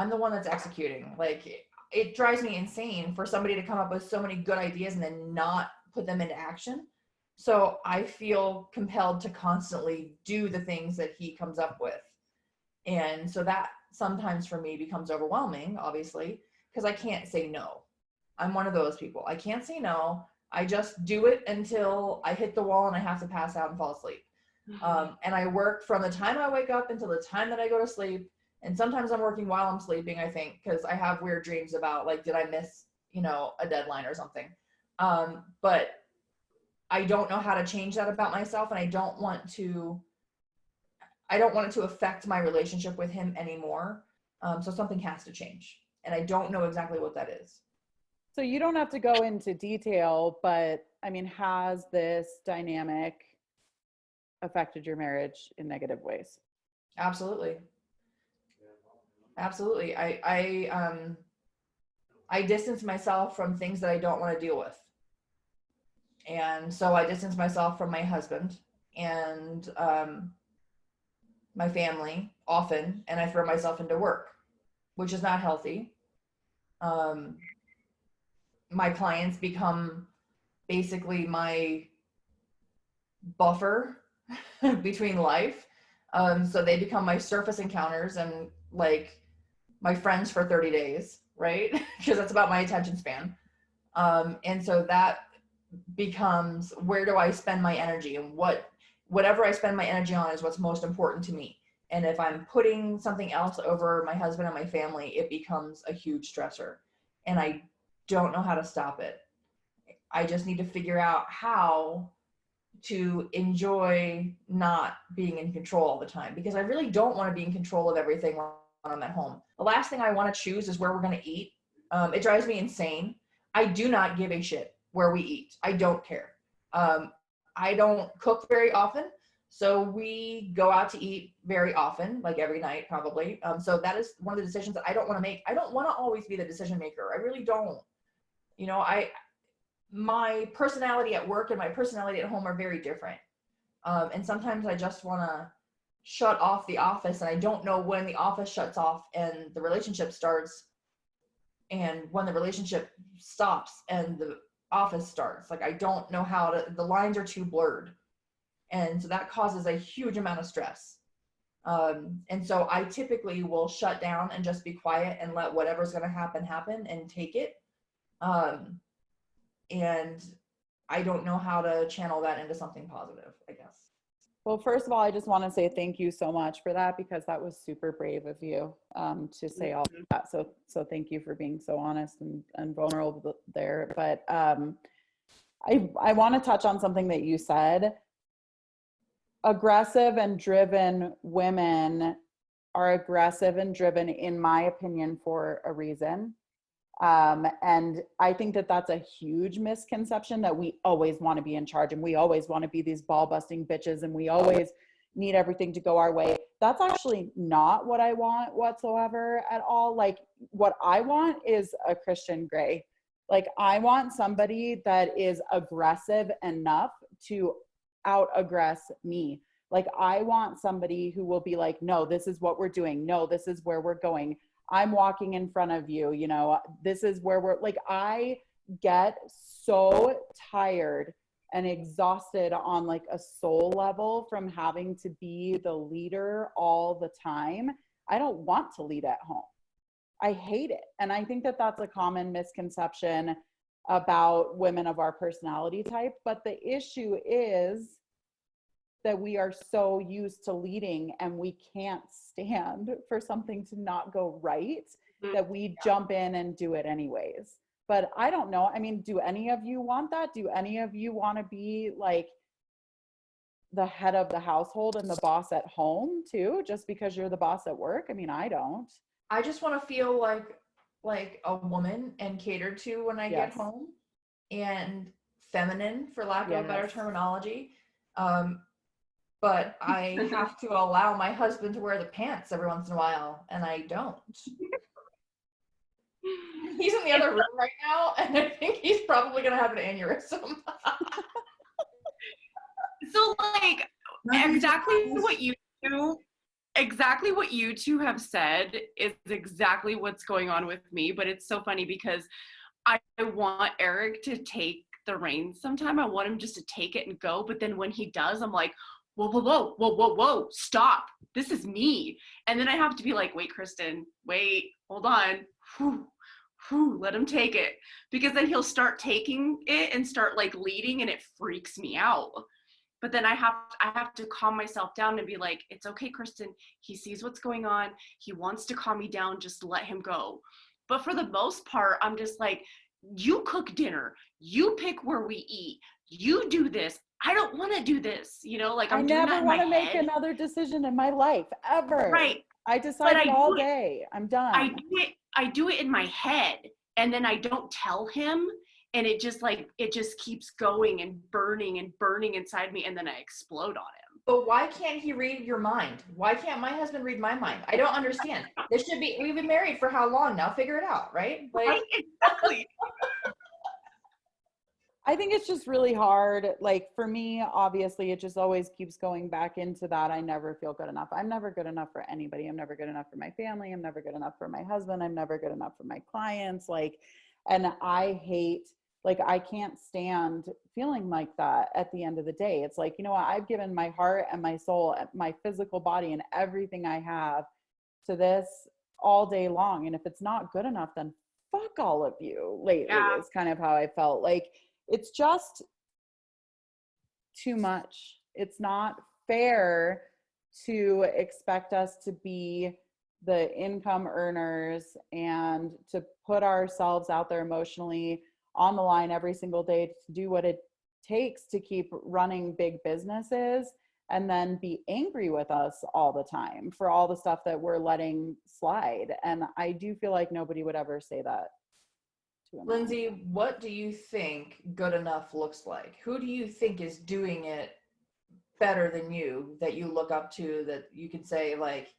the one that's executing. Like, it drives me insane for somebody to come up with so many good ideas and then not put them into action. So I feel compelled to constantly do the things that he comes up with. And so that sometimes for me becomes overwhelming, obviously, because I can't say no. I'm one of those people. I can't say no. I just do it until I hit the wall and I have to pass out and fall asleep. And I work from the time I wake up until the time that I go to sleep. And sometimes I'm working while I'm sleeping, I think, because I have weird dreams about, like, did I miss, a deadline or something? But I don't know how to change that about myself, and I don't want it to affect my relationship with him anymore. So something has to change, and I don't know exactly what that is. So you don't have to go into detail, but I mean, has this dynamic affected your marriage in negative ways? Absolutely. Absolutely. I distance myself from things that I don't want to deal with. And so I distance myself from my husband and my family often, and I throw myself into work, which is not healthy. My clients become basically my buffer between life. So they become my surface encounters and, like, my friends for 30 days, right? Because that's about my attention span. And so that becomes, where do I spend my energy, and whatever I spend my energy on is what's most important to me. And if I'm putting something else over my husband and my family, it becomes a huge stressor, and I don't know how to stop it. I just need to figure out how to enjoy not being in control all the time, because I really don't want to be in control of everything when I'm at home. The last thing I want to choose is where we're going to eat. It drives me insane. I do not give a shit where we eat. I don't care. I don't cook very often, so we go out to eat very often, like every night probably. So that is one of the decisions that I don't want to make. I don't want to always be the decision maker. I really don't. My personality at work and my personality at home are very different. And sometimes I just want to shut off the office, and I don't know when the office shuts off and the relationship starts, and when the relationship stops and the office starts. Like, I don't know the lines are too blurred. And so that causes a huge amount of stress. And so I typically will shut down and just be quiet and let whatever's going to happen and take it. And I don't know how to channel that into something positive, I guess. Well, first of all, I just want to say thank you so much for that, because that was super brave of you to say all that. So thank you for being so honest and vulnerable there. But I want to touch on something that you said. Aggressive and driven women are aggressive and driven, in my opinion, for a reason. And I think that that's a huge misconception, that we always want to be in charge and we always want to be these ball busting bitches and we always need everything to go our way. That's actually not what I want whatsoever at all. Like, what I want is a Christian Grey. Like, I want somebody that is aggressive enough to out aggress me. Like, I want somebody who will be like, no, this is what we're doing. No, this is where we're going. I'm walking in front of you, this is where we're like. I get so tired and exhausted on like a soul level from having to be the leader all the time. I don't want to lead at home. I hate it. And I think that that's a common misconception about women of our personality type. But the issue is that we are so used to leading, and we can't stand for something to not go right, that we jump in and do it anyways. But I don't know. I mean, do any of you want that? Do any of you want to be like the head of the household and the boss at home too, just because you're the boss at work? I mean, I don't. I just want to feel like a woman and catered to when I get home, and feminine, for lack of a better terminology. But I have to allow my husband to wear the pants every once in a while, and I don't. He's in the other room right now, and I think he's probably going to have an aneurysm. So, like, exactly what you two have said is exactly what's going on with me. But it's so funny because I want Eric to take the reins sometime. I want him just to take it and go. But then when he does, I'm like, whoa, stop. This is me. And then I have to be like, wait, Kristen, wait, hold on. Let him take it. Because then he'll start taking it and start like leading, and it freaks me out. But then I have to calm myself down and be like, it's okay, Kristen. He sees what's going on. He wants to calm me down. Just let him go. But for the most part, I'm just like, you cook dinner. You pick where we eat. You do this. I don't want to do this. You know, like I I'm doing that never in my want to make head. another decision in my life ever. Right. I But decided all day. I'm done. I do it in my head, and then I don't tell him, and it just keeps going and burning inside me, and then I explode on him. But why can't he read your mind? Why can't my husband read my mind? I don't understand. This should be, we've been married for how long now? Figure it out, right? Like, Right? Exactly. I think it's just really hard. Like for me, obviously, it just always keeps going back into that. I never feel good enough. I'm never good enough for anybody. I'm never good enough for my family. I'm never good enough for my husband. I'm never good enough for my clients. Like, and I hate, like, I can't stand feeling like that at the end of the day. It's like, you know what? I've given my heart and my soul, my physical body and everything I have to this all day long. And if it's not good enough, then fuck all of you lately. Yeah. Is kind of how I felt. Like, it's just too much. It's not fair to expect us to be the income earners and to put ourselves out there emotionally on the line every single day to do what it takes to keep running big businesses, and then be angry with us all the time for all the stuff that we're letting slide. And I do feel like nobody would ever say that. Lindsay, what do you think good enough looks like? Who do you think is doing it better than you, that you look up to, that you can say, like,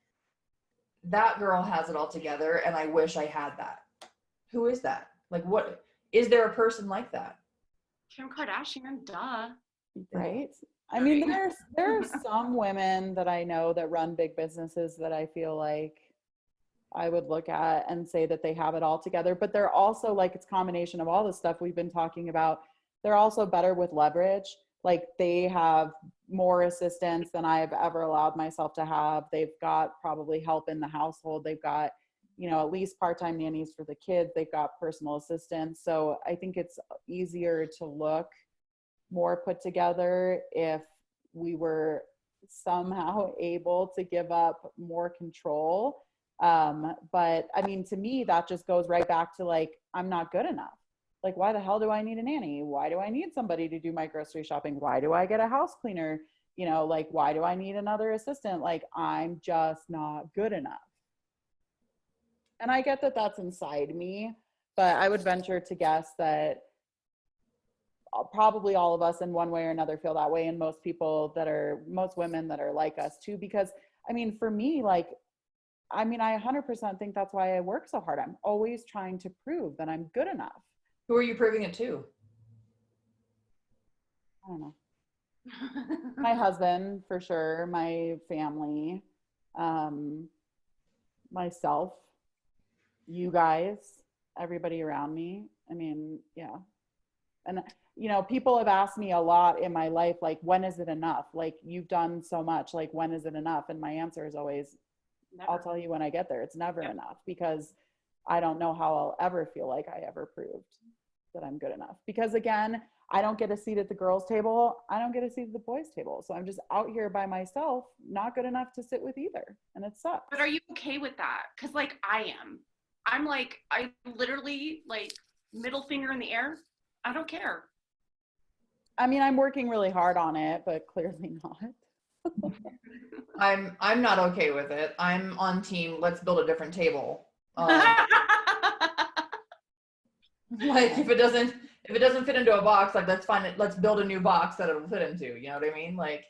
that girl has it all together and I wish I had that? Who is that? Like, what is there a person like that? Kim Kardashian, duh. Right? I mean, there are some women that I know that run big businesses that I feel like I would look at and say that they have it all together, but they're also, like, it's a combination of all the stuff we've been talking about. They're also better with leverage. Like, they have more assistance than I've ever allowed myself to have. They've got probably help in the household. They've got, you know, at least part-time nannies for the kids. They've got personal assistants. So I think it's easier to look more put together if we were somehow able to give up more control. But I mean, to me, that just goes right back to, like, I'm not good enough. Like, why the hell do I need a nanny? Why do I need somebody to do my grocery shopping? Why do I get a house cleaner? You know, like, why do I need another assistant? Like, I'm just not good enough. And I get that that's inside me, but I would venture to guess that probably all of us in one way or another feel that way. And most women that are like us too, because I mean, for me, like, I mean, I 100% think that's why I work so hard. I'm always trying to prove that I'm good enough. Who are you proving it to? I don't know. My husband, for sure. My family, myself, you guys, everybody around me. I mean, yeah. And, you know, people have asked me a lot in my life, like, when is it enough? Like, you've done so much, like, when is it enough? And my answer is always, never. I'll tell you when I get there. It's never enough, because I don't know how I'll ever feel like I ever proved that I'm good enough. Because again, I don't get a seat at the girls' table. I don't get a seat at the boys' table. So I'm just out here by myself, not good enough to sit with either. And it sucks. But are you okay with that? Because, like, I am. I'm like, I literally, like, middle finger in the air. I don't care. I mean, I'm working really hard on it, but clearly not. I'm not okay with it. I'm on team, let's build a different table. Like, if it doesn't fit into a box, like, let's find it, let's build a new box that it'll fit into, you know what I mean? Like,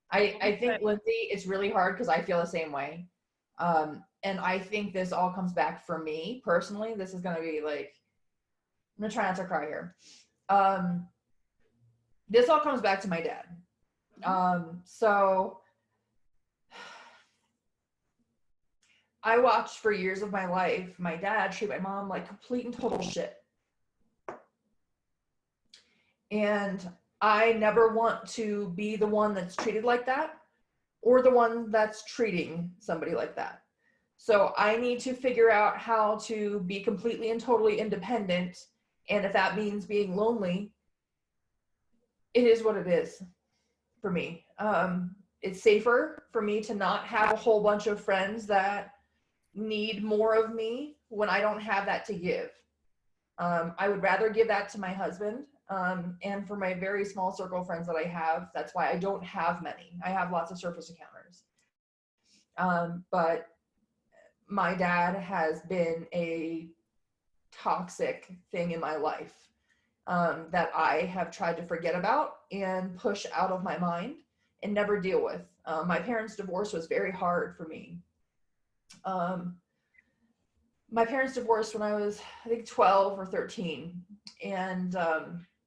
I think, Lindsay, it's really hard because I feel the same way. And I think this all comes back, for me personally, this is going to be like, I'm going to try not to cry here. This all comes back to my dad. So I watched for years of my life my dad treat my mom like complete and total shit. And I never want to be the one that's treated like that, or the one that's treating somebody like that. So I need to figure out how to be completely and totally independent. And if that means being lonely, it is what it is. for me. It's safer for me to not have a whole bunch of friends that need more of me when I don't have that to give. I would rather give that to my husband. And for my very small circle of friends that I have, that's why I don't have many. I have lots of surface encounters. But my dad has been a toxic thing in my life that I have tried to forget about and push out of my mind and never deal with. My parents' divorce was very hard for me. My parents divorced when I was, I think, 12 or 13. And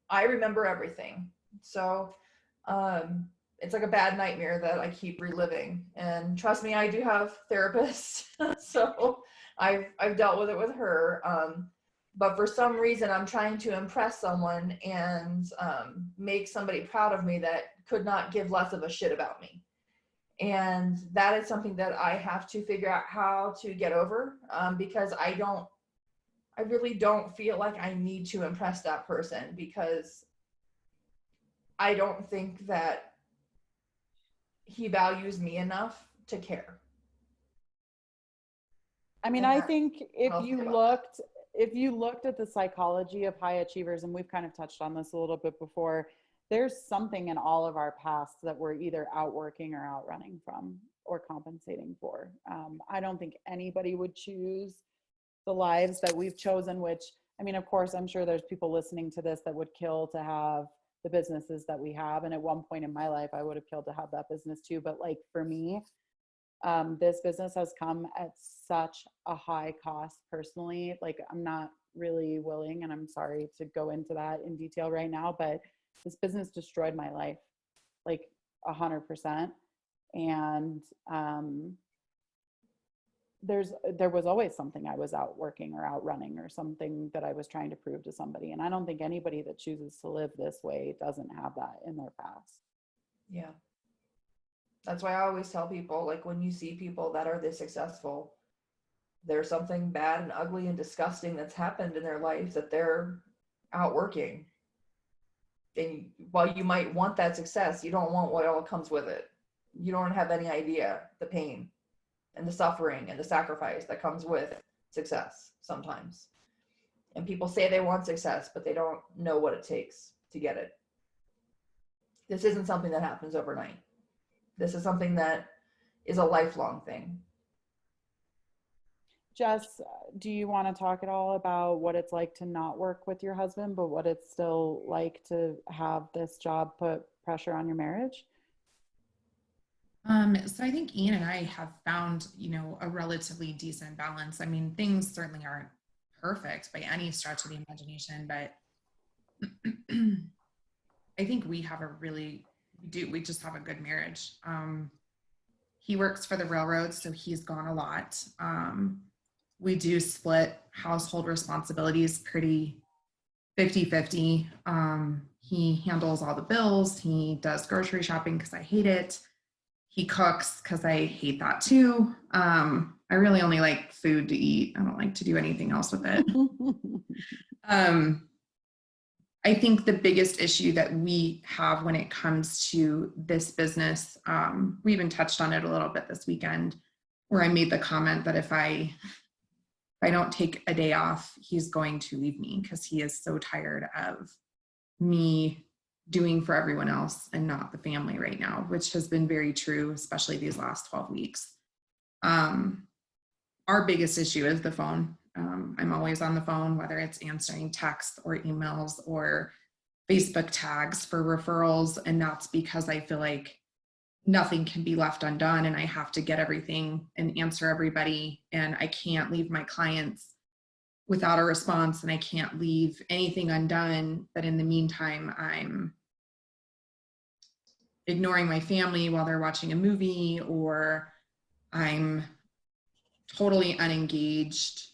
I remember everything. So it's like a bad nightmare that I keep reliving. And trust me, I do have therapists. So I've dealt with it with her. But for some reason, I'm trying to impress someone and make somebody proud of me that could not give less of a shit about me. And that is something that I have to figure out how to get over, because I really don't feel like I need to impress that person, because I don't think that he values me enough to care. I mean, And I that- think if I'll you think about looked at the psychology of high achievers, and we've kind of touched on this a little bit before, there's something in all of our pasts that we're either outworking or outrunning from or compensating for. I don't think anybody would choose the lives that we've chosen, which, I mean, of course, I'm sure there's people listening to this that would kill to have the businesses that we have. And at one point in my life, I would have killed to have that business too. But like for me, this business has come at such a high cost personally. Like I'm not really willing, and I'm sorry to go into that in detail right now, but this business destroyed my life, like 100%. And there was always something I was outworking or outrunning, or something that I was trying to prove to somebody. And I don't think anybody that chooses to live this way doesn't have that in their past. Yeah. That's why I always tell people, like, when you see people that are this successful, there's something bad and ugly and disgusting that's happened in their life that they're outworking. And while you might want that success, you don't want what all comes with it. You don't have any idea the pain and the suffering and the sacrifice that comes with success sometimes. And people say they want success, but they don't know what it takes to get it. This isn't something that happens overnight. This is something that is a lifelong thing. Jess, do you want to talk at all about what it's like to not work with your husband, but what it's still like to have this job put pressure on your marriage? So I think Ian and I have found, a relatively decent balance. I mean, things certainly aren't perfect by any stretch of the imagination, but I think we just have a good marriage. He works for the railroad, so he's gone a lot. We do split household responsibilities pretty 50-50. He handles all the bills. He does grocery shopping because I hate it. He cooks because I hate that too. I really only like food to eat. I don't like to do anything else with it. I think the biggest issue that we have when it comes to this business, we even touched on it a little bit this weekend, where I made the comment that if I don't take a day off, he's going to leave me, because he is so tired of me doing for everyone else and not the family right now, which has been very true, especially these last 12 weeks. Our biggest issue is the phone. I'm always on the phone, whether it's answering texts or emails or Facebook tags for referrals. And that's because I feel like nothing can be left undone, and I have to get everything and answer everybody. And I can't leave my clients without a response, and I can't leave anything undone. But in the meantime, I'm ignoring my family while they're watching a movie, or I'm totally unengaged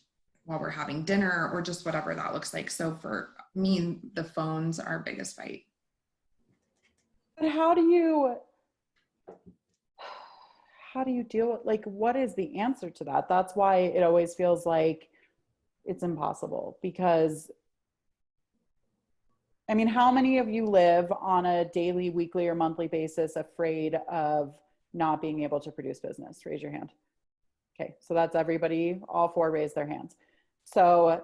while we're having dinner, or just whatever that looks like. So for me, the phone's our biggest fight. But how do you deal with, like, what is the answer to that? That's why it always feels like it's impossible, because I mean, how many of you live on a daily, weekly, or monthly basis afraid of not being able to produce business? Raise your hand. Okay, so that's everybody. All 4 raise their hands. So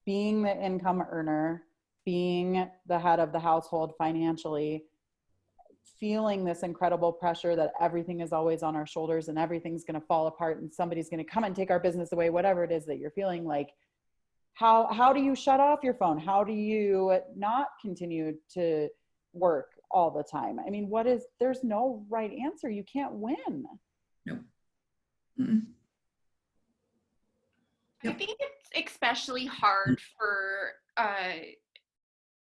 being the income earner, being the head of the household financially, feeling this incredible pressure that everything is always on our shoulders and everything's going to fall apart and somebody's going to come and take our business away, whatever it is that you're feeling, like, how do you shut off your phone? How do you not continue to work all the time? I mean, there's no right answer. You can't win. Nope. Mm-mm. I think it's especially hard for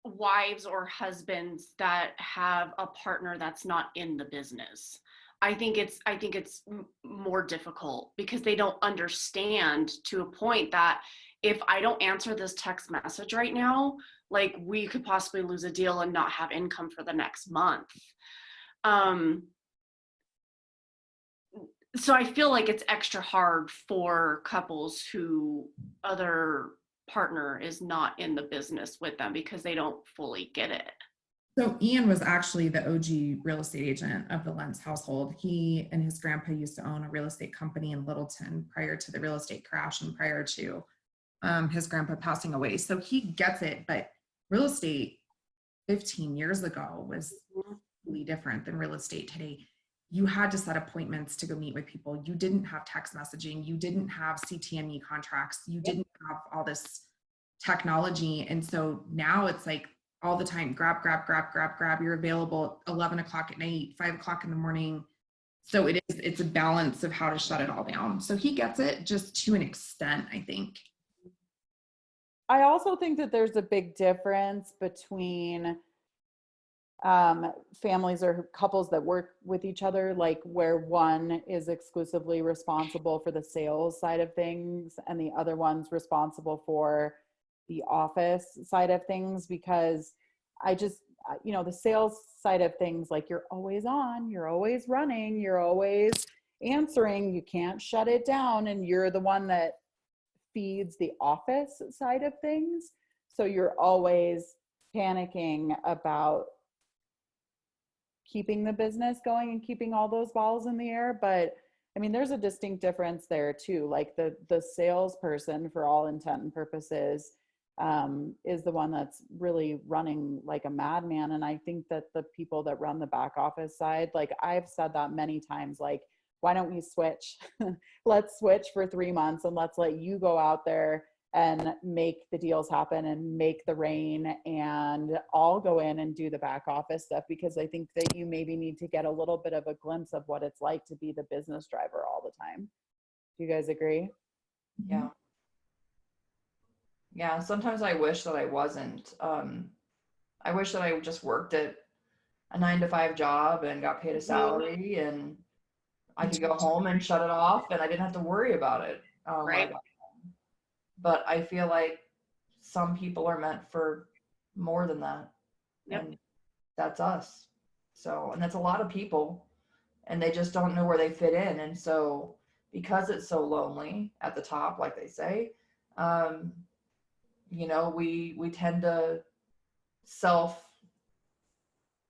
wives or husbands that have a partner that's not in the business. I think it's more difficult because they don't understand to a point that if I don't answer this text message right now, like, we could possibly lose a deal and not have income for the next month. So I feel like it's extra hard for couples who other partner is not in the business with them because they don't fully get it. So Ian was actually the OG real estate agent of the Lentz household. He and his grandpa used to own a real estate company in Littleton prior to the real estate crash and prior to his grandpa passing away. So he gets it, but real estate 15 years ago was really different than real estate today. You had to set appointments to go meet with people. You didn't have text messaging. You didn't have CTME contracts. You didn't have all this technology. And so now it's like all the time, grab. You're available 11 o'clock at night, 5 o'clock in the morning. So it's a balance of how to shut it all down. So he gets it, just to an extent, I think. I also think that there's a big difference between families or couples that work with each other, like where one is exclusively responsible for the sales side of things and the other one's responsible for the office side of things. Because the sales side of things, like, you're always on, you're always running, you're always answering, you can't shut it down, and you're the one that feeds the office side of things. So you're always panicking about keeping the business going and keeping all those balls in the air. But I mean, there's a distinct difference there too. Like the salesperson, for all intent and purposes, is the one that's really running like a madman. And I think that the people that run the back office side, like, I've said that many times, like, why don't we switch? Let's switch for 3 months and let's let you go out there and make the deals happen and make the rain, and I'll go in and do the back office stuff, because I think that you maybe need to get a little bit of a glimpse of what it's like to be the business driver all the time. Do you guys agree? Yeah. Yeah, sometimes I wish that I wasn't. I wish that I just worked at a 9-to-5 job and got paid a salary, and I could go home and shut it off and I didn't have to worry about it. Right. But I feel like some people are meant for more than that. Yep. And that's us. So, and that's a lot of people, and they just don't know where they fit in. And so, because it's so lonely at the top, like they say, we tend to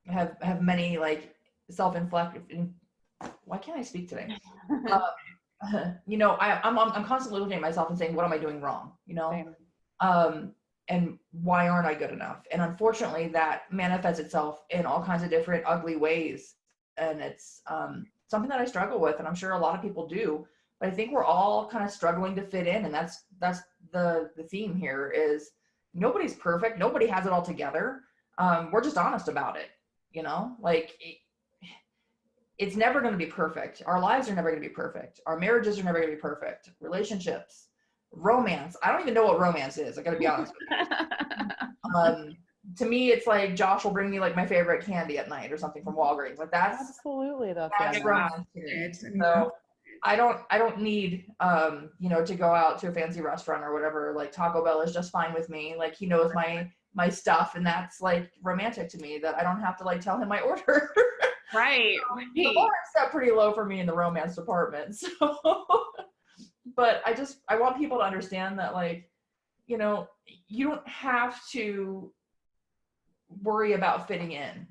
have many like self-inflicted. Why can't I speak today? I'm constantly looking at myself and saying, what am I doing wrong? And why aren't I good enough? And unfortunately, that manifests itself in all kinds of different ugly ways. And it's something that I struggle with, and I'm sure a lot of people do. But I think we're all kind of struggling to fit in, and that's the theme here. Is nobody's perfect, nobody has it all together. We're just honest about it. It's never going to be perfect. Our lives are never going to be perfect. Our marriages are never going to be perfect. Relationships, romance. I don't even know what romance is. I got to be honest with you. To me, it's like Josh will bring me like my favorite candy at night or something from Walgreens. Like that's absolutely that's romance to me. So I don't need to go out to a fancy restaurant or whatever. Like Taco Bell is just fine with me. Like he knows my stuff, and that's like romantic to me, that I don't have to like tell him my order. Right. The bar is set pretty low for me in the romance department. So, but I want people to understand that, like, you don't have to worry about fitting in.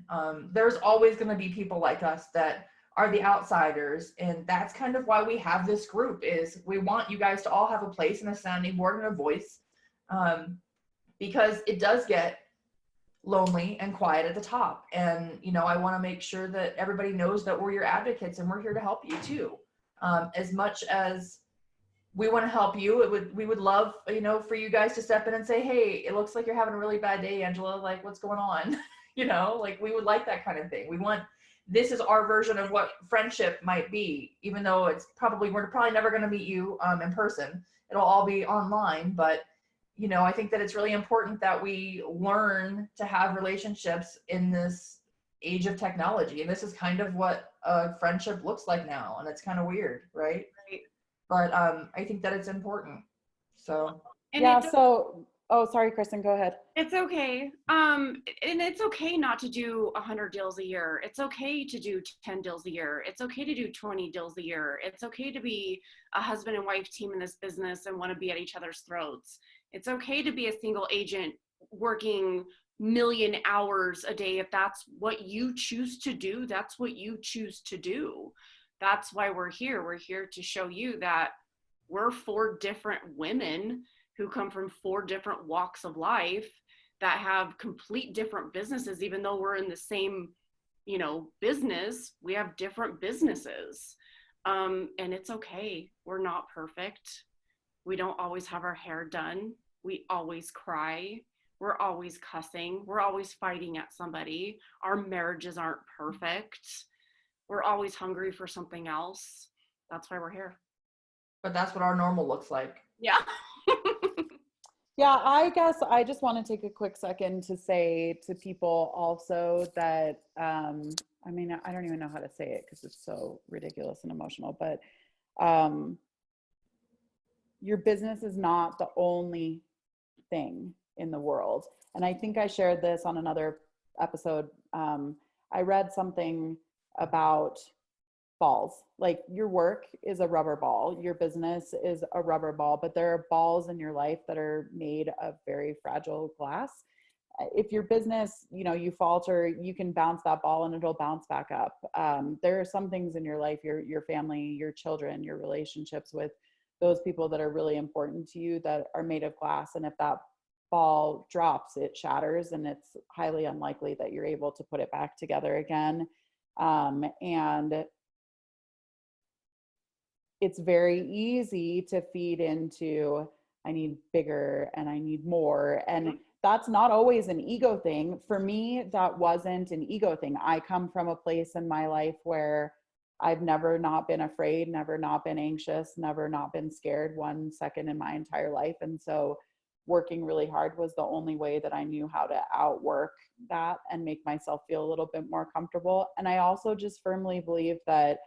There's always going to be people like us that are the outsiders, and that's kind of why we have this group. Is we want you guys to all have a place and a sounding board and a voice, because it does get lonely and quiet at the top. And I want to make sure that everybody knows that we're your advocates and we're here to help you too. As much as we want to help you, we would love, for you guys to step in and say, hey, it looks like you're having a really bad day, Angela, like what's going on? Like we would like that kind of thing. This is our version of what friendship might be, even though we're probably never going to meet you in person. It'll all be online, but I think that it's really important that we learn to have relationships in this age of technology. And this is kind of what a friendship looks like now. And it's kind of weird, right? Right. But I think that it's important. So And yeah. So, oh, sorry, Kristen, go ahead. it's okay. And it's okay not to do 100 deals a year. It's okay to do 10 deals a year. It's okay to do 20 deals a year. It's okay to be a husband and wife team in this business and want to be at each other's throats. It's okay to be a single agent working million hours a day. If that's what you choose to do, that's what you choose to do. That's why we're here. We're here to show you that we're 4 different women who come from 4 different walks of life that have complete different businesses. Even though we're in the same, business, we have different businesses. And it's okay. We're not perfect. We don't always have our hair done. We always cry. We're always cussing. We're always fighting at somebody. Our marriages aren't perfect. We're always hungry for something else. That's why we're here. but that's what our normal looks like. Yeah. Yeah, I guess I just want to take a quick second to say to people also that, I don't even know how to say it because it's so ridiculous and emotional, but your business is not the only thing in the world. And I think I shared this on another episode. I read something about balls. Like your work is a rubber ball, your business is a rubber ball, but there are balls in your life that are made of very fragile glass. If your business, you falter, you can bounce that ball and it'll bounce back up. There are some things in your life, your family, your children, your relationships with those people that are really important to you that are made of glass. And if that ball drops, it shatters, and it's highly unlikely that you're able to put it back together again. And it's very easy to feed into, I need bigger and I need more. And that's not always an ego thing. For me, that wasn't an ego thing. I come from a place in my life where I've never not been afraid, never not been anxious, never not been scared 1 second in my entire life. And so working really hard was the only way that I knew how to outwork that and make myself feel a little bit more comfortable. And I also just firmly believe that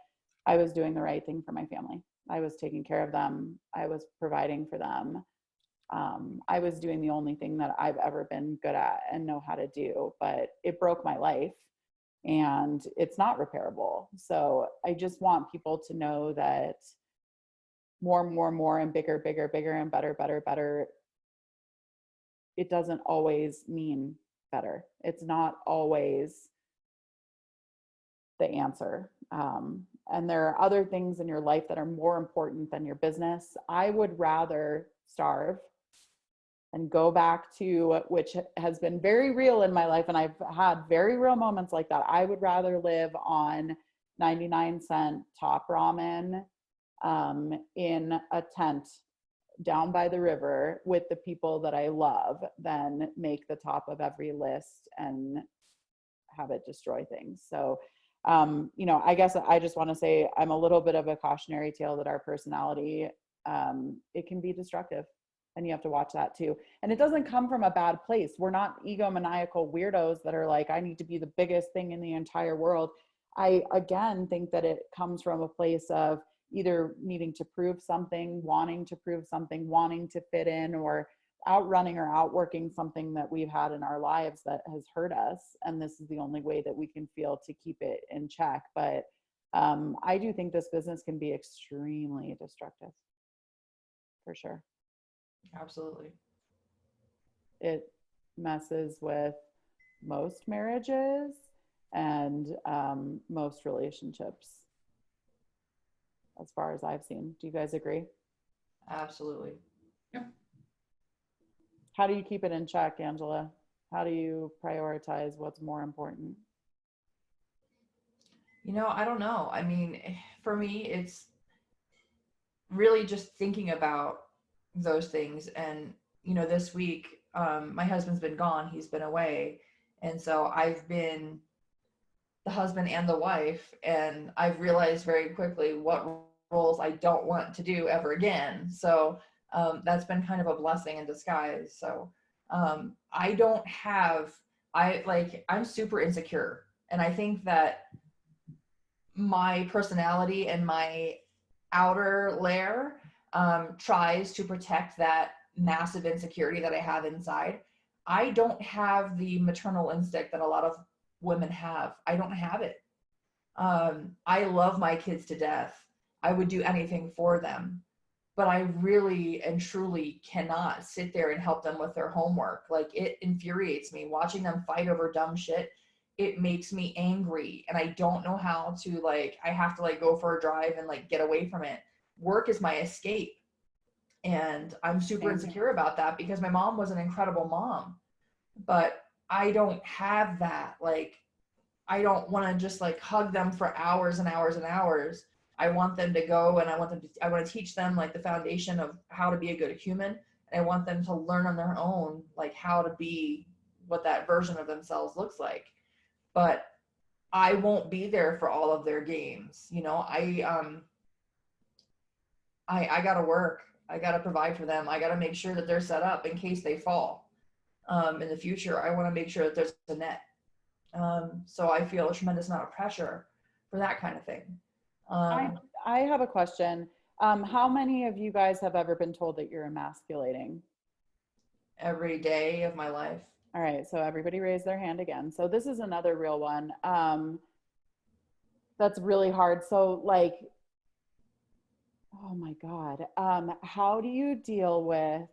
I was doing the right thing for my family. I was taking care of them. I was providing for them. I was doing the only thing that I've ever been good at and know how to do, but it broke my life and it's not repairable. So I just want people to know that more and bigger and better. It doesn't always mean better. It's not always the answer. And there are other things in your life that are more important than your business. I would rather starve and go back to, which has been very real in my life, and I've had very real moments like that. I would rather live on 99-cent top ramen in a tent down by the river with the people that I love than make the top of every list and have it destroy things. So I guess I just want to say I'm a little bit of a cautionary tale that our personality, it can be destructive, and you have to watch that too. And it doesn't come from a bad place. We're not egomaniacal weirdos that are like, I need to be the biggest thing in the entire world. I, again, think that it comes from a place of either needing to prove something, wanting to prove something, wanting to fit in, or outrunning or outworking something that we've had in our lives that has hurt us. And this is the only way that we can feel to keep it in check. But I do think this business can be extremely destructive, for sure. Absolutely. It messes with most marriages and most relationships, as far as I've seen. Do you guys agree? Absolutely. How do you keep it in check, Angela? How do you prioritize what's more important? I don't know. I mean, for me, it's really just thinking about those things. And, this week, my husband's been gone, he's been away. And so I've been the husband and the wife, and I've realized very quickly what roles I don't want to do ever again. So that's been kind of a blessing in disguise. So I don't have, I'm super insecure. And I think that my personality and my outer layer tries to protect that massive insecurity that I have inside. I don't have the maternal instinct that a lot of women have. I don't have it. I love my kids to death. I would do anything for them, but I really and truly cannot sit there and help them with their homework. Like, it infuriates me watching them fight over dumb shit. It makes me angry, and I don't know how to, I have to go for a drive and get away from it. Work is my escape. And I'm super insecure about that because my mom was an incredible mom, but I don't have that. I don't want to just hug them for hours and hours and hours. I want them to go, and I want to teach them the foundation of how to be a good human. And I want them to learn on their own, how to be what that version of themselves looks like. But I won't be there for all of their games. I gotta work. I gotta provide for them. I gotta make sure that they're set up in case they fall. In the future, I want to make sure that there's a net. So I feel a tremendous amount of pressure for that kind of thing. I have a question. How many of you guys have ever been told that you're emasculating? Every day of my life. All right, so everybody raise their hand again. So this is another real one. That's really hard. So oh my God. How do you deal with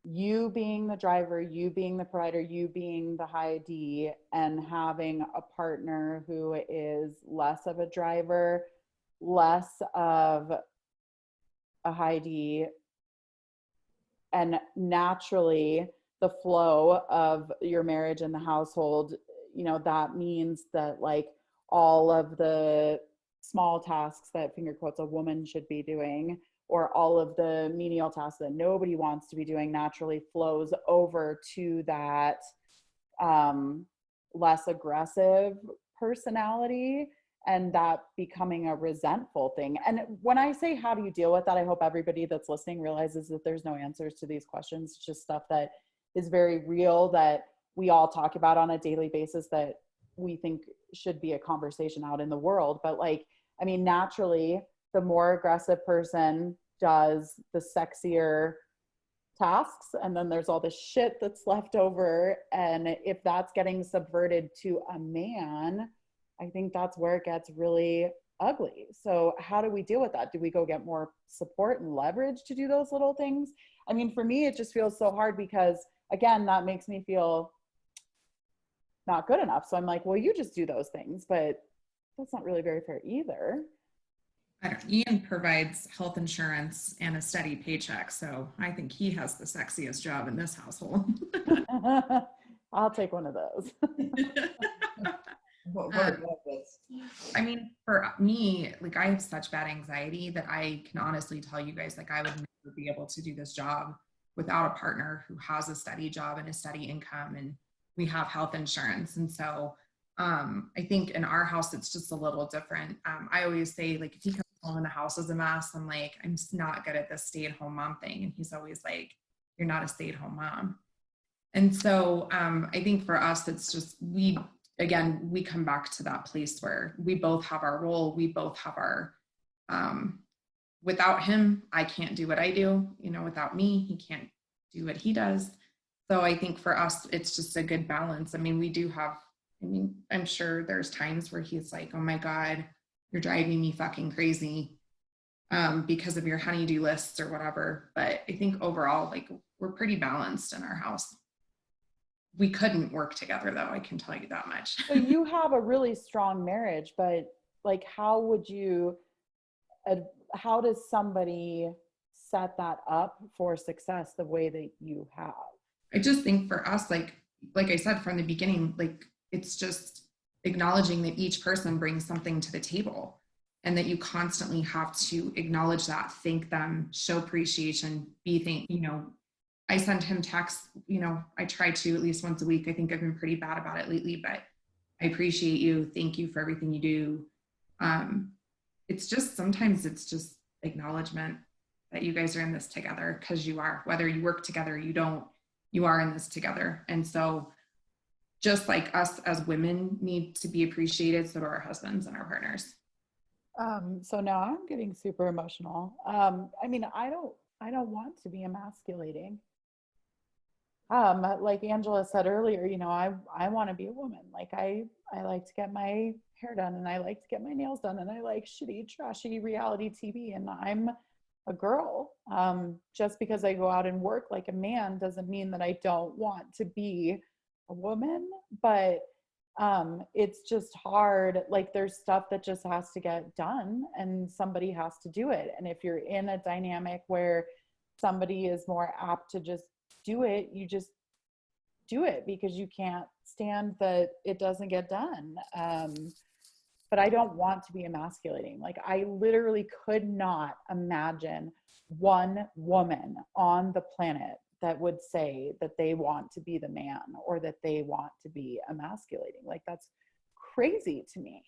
you being the driver, you being the provider, you being the high D, and having a partner who is less of a driver, less of a high D, and naturally the flow of your marriage and the household, that means that all of the small tasks that finger quotes a woman should be doing, or all of the menial tasks that nobody wants to be doing, naturally flows over to that less aggressive personality, and that becoming a resentful thing. And when I say how do you deal with that, I hope everybody that's listening realizes that there's no answers to these questions. It's just stuff that is very real, that we all talk about on a daily basis, that we think should be a conversation out in the world. But naturally, the more aggressive person does the sexier tasks, and then there's all the shit that's left over. And if that's getting subverted to a man, I think that's where it gets really ugly. So how do we deal with that? Do we go get more support and leverage to do those little things? For me, it just feels so hard because, again, that makes me feel not good enough. So I'm like, well, you just do those things, but that's not really very fair either. Ian provides health insurance and a steady paycheck, so I think he has the sexiest job in this household. I'll take one of those. For me, I have such bad anxiety that I can honestly tell you guys, I would never be able to do this job without a partner who has a steady job and a steady income, and we have health insurance. And so I think in our house, it's just a little different. I always say, if he comes home and the house is a mess, I'm just not good at this stay-at-home mom thing. And he's always like, you're not a stay-at-home mom. And so I think for us, it's just, we come back to that place where we both have our role. We both have our, without him, I can't do what I do. Without me, he can't do what he does. So I think for us, it's just a good balance. We do have, I'm sure there's times where he's like, oh my God, you're driving me fucking crazy because of your honey-do lists or whatever. But I think overall, we're pretty balanced in our house. we couldn't work together though, I can tell you that much. So you have a really strong marriage, but like, how does somebody set that up for success the way that you have? I just think for us, like I said from the beginning, like it's just acknowledging that each person brings something to the table, and that you constantly have to acknowledge that, thank them, show appreciation, I send him texts, I try to at least once a week. I think I've been pretty bad about it lately, but I appreciate you. Thank you for everything you do. It's just, sometimes it's just acknowledgement that you guys are in this together, because you are, whether you work together or you don't, you are in this together. And so just like us as women need to be appreciated, so do our husbands and our partners. So now I'm getting super emotional. I mean, I don't want to be emasculating. Like Angela said earlier, I want to be a woman. Like I like to get my hair done, and I like to get my nails done, and I like shitty, trashy reality TV, and I'm a girl. Just because I go out and work like a man doesn't mean that I don't want to be a woman, but it's just hard. Like there's stuff that just has to get done, and somebody has to do it. And if you're in a dynamic where somebody is more apt to just do it, you just do it because you can't stand that it doesn't get done. But I don't want to be emasculating. Like I literally could not imagine one woman on the planet that would say that they want to be the man or that they want to be emasculating. Like that's crazy to me.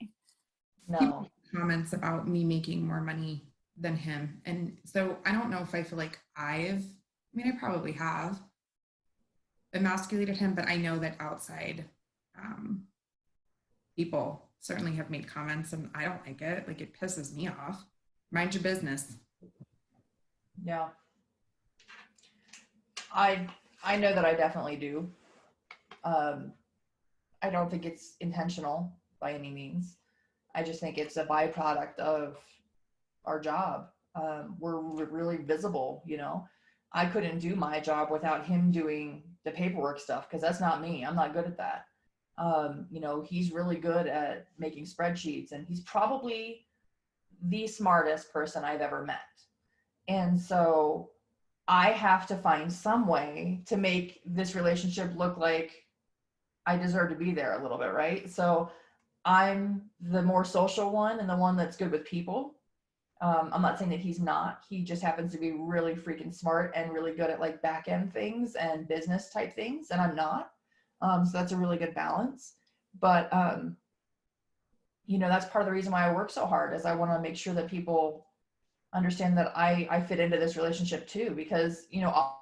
No. Comments about me making more money than him. And so I don't know if I feel like I probably have emasculated him, but I know that outside people certainly have made comments, and I don't like it. Like it pisses me off. Mind your business. Yeah. I know that I definitely do. I don't think it's intentional by any means. I just think it's a byproduct of our job. We're really visible, I couldn't do my job without him doing the paperwork stuff, because that's not me. I'm not good at that. He's really good at making spreadsheets, and he's probably the smartest person I've ever met. And so I have to find some way to make this relationship look like I deserve to be there a little bit, right? So I'm the more social one and the one that's good with people. I'm not saying that he's not. He just happens to be really freaking smart and really good at like back end things and business type things, and I'm not. So that's a really good balance. But that's part of the reason why I work so hard, is I want to make sure that people understand that I fit into this relationship too, because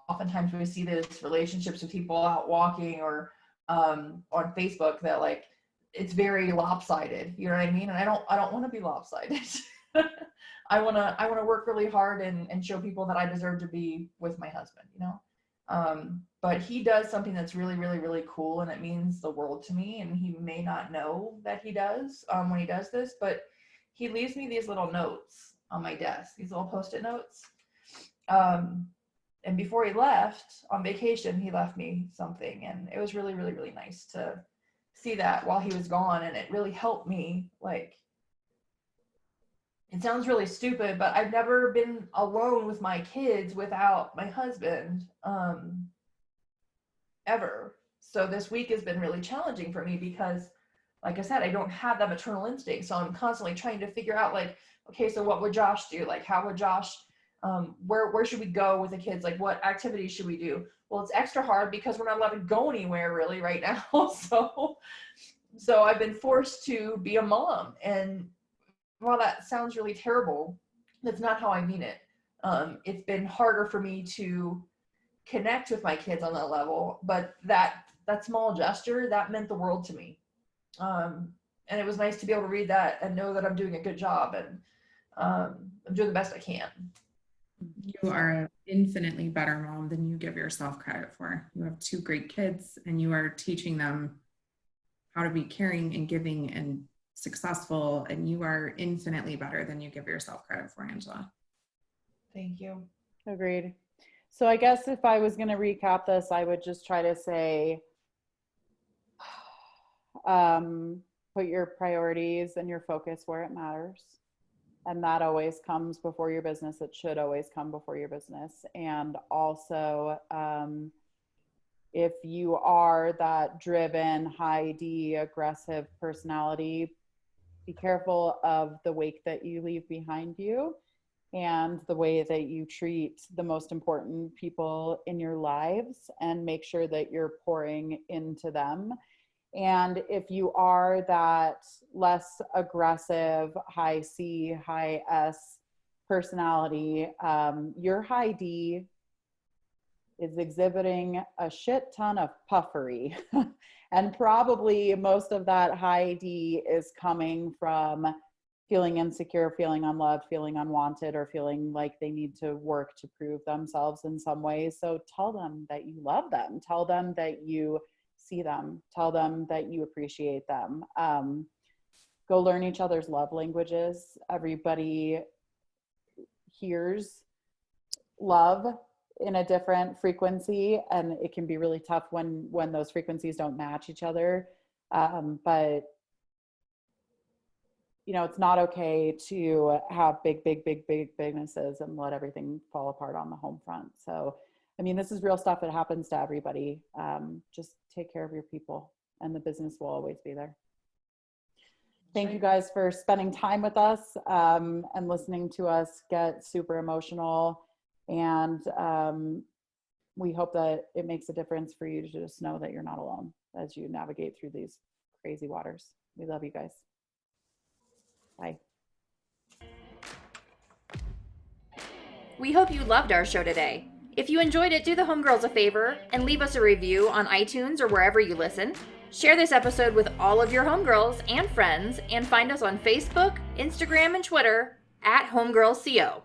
oftentimes we see these relationships with people out walking or on Facebook that like it's very lopsided, you know what I mean? And I don't want to be lopsided. I want to work really hard and show people that I deserve to be with my husband, but he does something that's really, really, really cool, and it means the world to me, and he may not know that he does when he does this, but he leaves me these little notes on my desk, these little Post-it notes. And before he left on vacation, he left me something, and it was really, really, really nice to see that while he was gone, and it really helped me. Like, it sounds really stupid, but I've never been alone with my kids without my husband, ever. So this week has been really challenging for me because, like I said, I don't have that maternal instinct. So I'm constantly trying to figure out, like, okay, so what would Josh do? Like, how would Josh, where should we go with the kids? Like, what activities should we do? Well, it's extra hard because we're not allowed to go anywhere really right now. So I've been forced to be a mom. And while that sounds really terrible, that's not how I mean it. It's been harder for me to connect with my kids on that level, but that small gesture, that meant the world to me. And it was nice to be able to read that and know that I'm doing a good job, and I'm doing the best I can. You are an infinitely better mom than you give yourself credit for. You have 2 great kids, and you are teaching them how to be caring and giving and successful, and you are infinitely better than you give yourself credit for, Angela. Thank you. Agreed. So I guess if I was going to recap this, I would just try to say, put your priorities and your focus where it matters. And that always comes before your business. It should always come before your business. And also, if you are that driven, high D, aggressive personality, be careful of the wake that you leave behind you and the way that you treat the most important people in your lives, and make sure that you're pouring into them. And if you are that less aggressive, high C, high S personality, your high D is exhibiting a shit ton of puffery. And probably most of that high D is coming from feeling insecure, feeling unloved, feeling unwanted, or feeling like they need to work to prove themselves in some ways. So tell them that you love them. Tell them that you see them. Tell them that you appreciate them. Go learn each other's love languages. Everybody hears love in a different frequency, and it can be really tough when those frequencies don't match each other. But it's not okay to have big businesses and let everything fall apart on the home front. So this is real stuff. It happens to everybody. Just take care of your people, and the business will always be there. Thank you guys for spending time with us and listening to us get super emotional. And we hope that it makes a difference for you to just know that you're not alone as you navigate through these crazy waters. We love you guys. Bye. We hope you loved our show today. If you enjoyed it, do the homegirls a favor and leave us a review on iTunes or wherever you listen. Share this episode with all of your homegirls and friends, and find us on Facebook, Instagram, and Twitter @HomegirlsCO.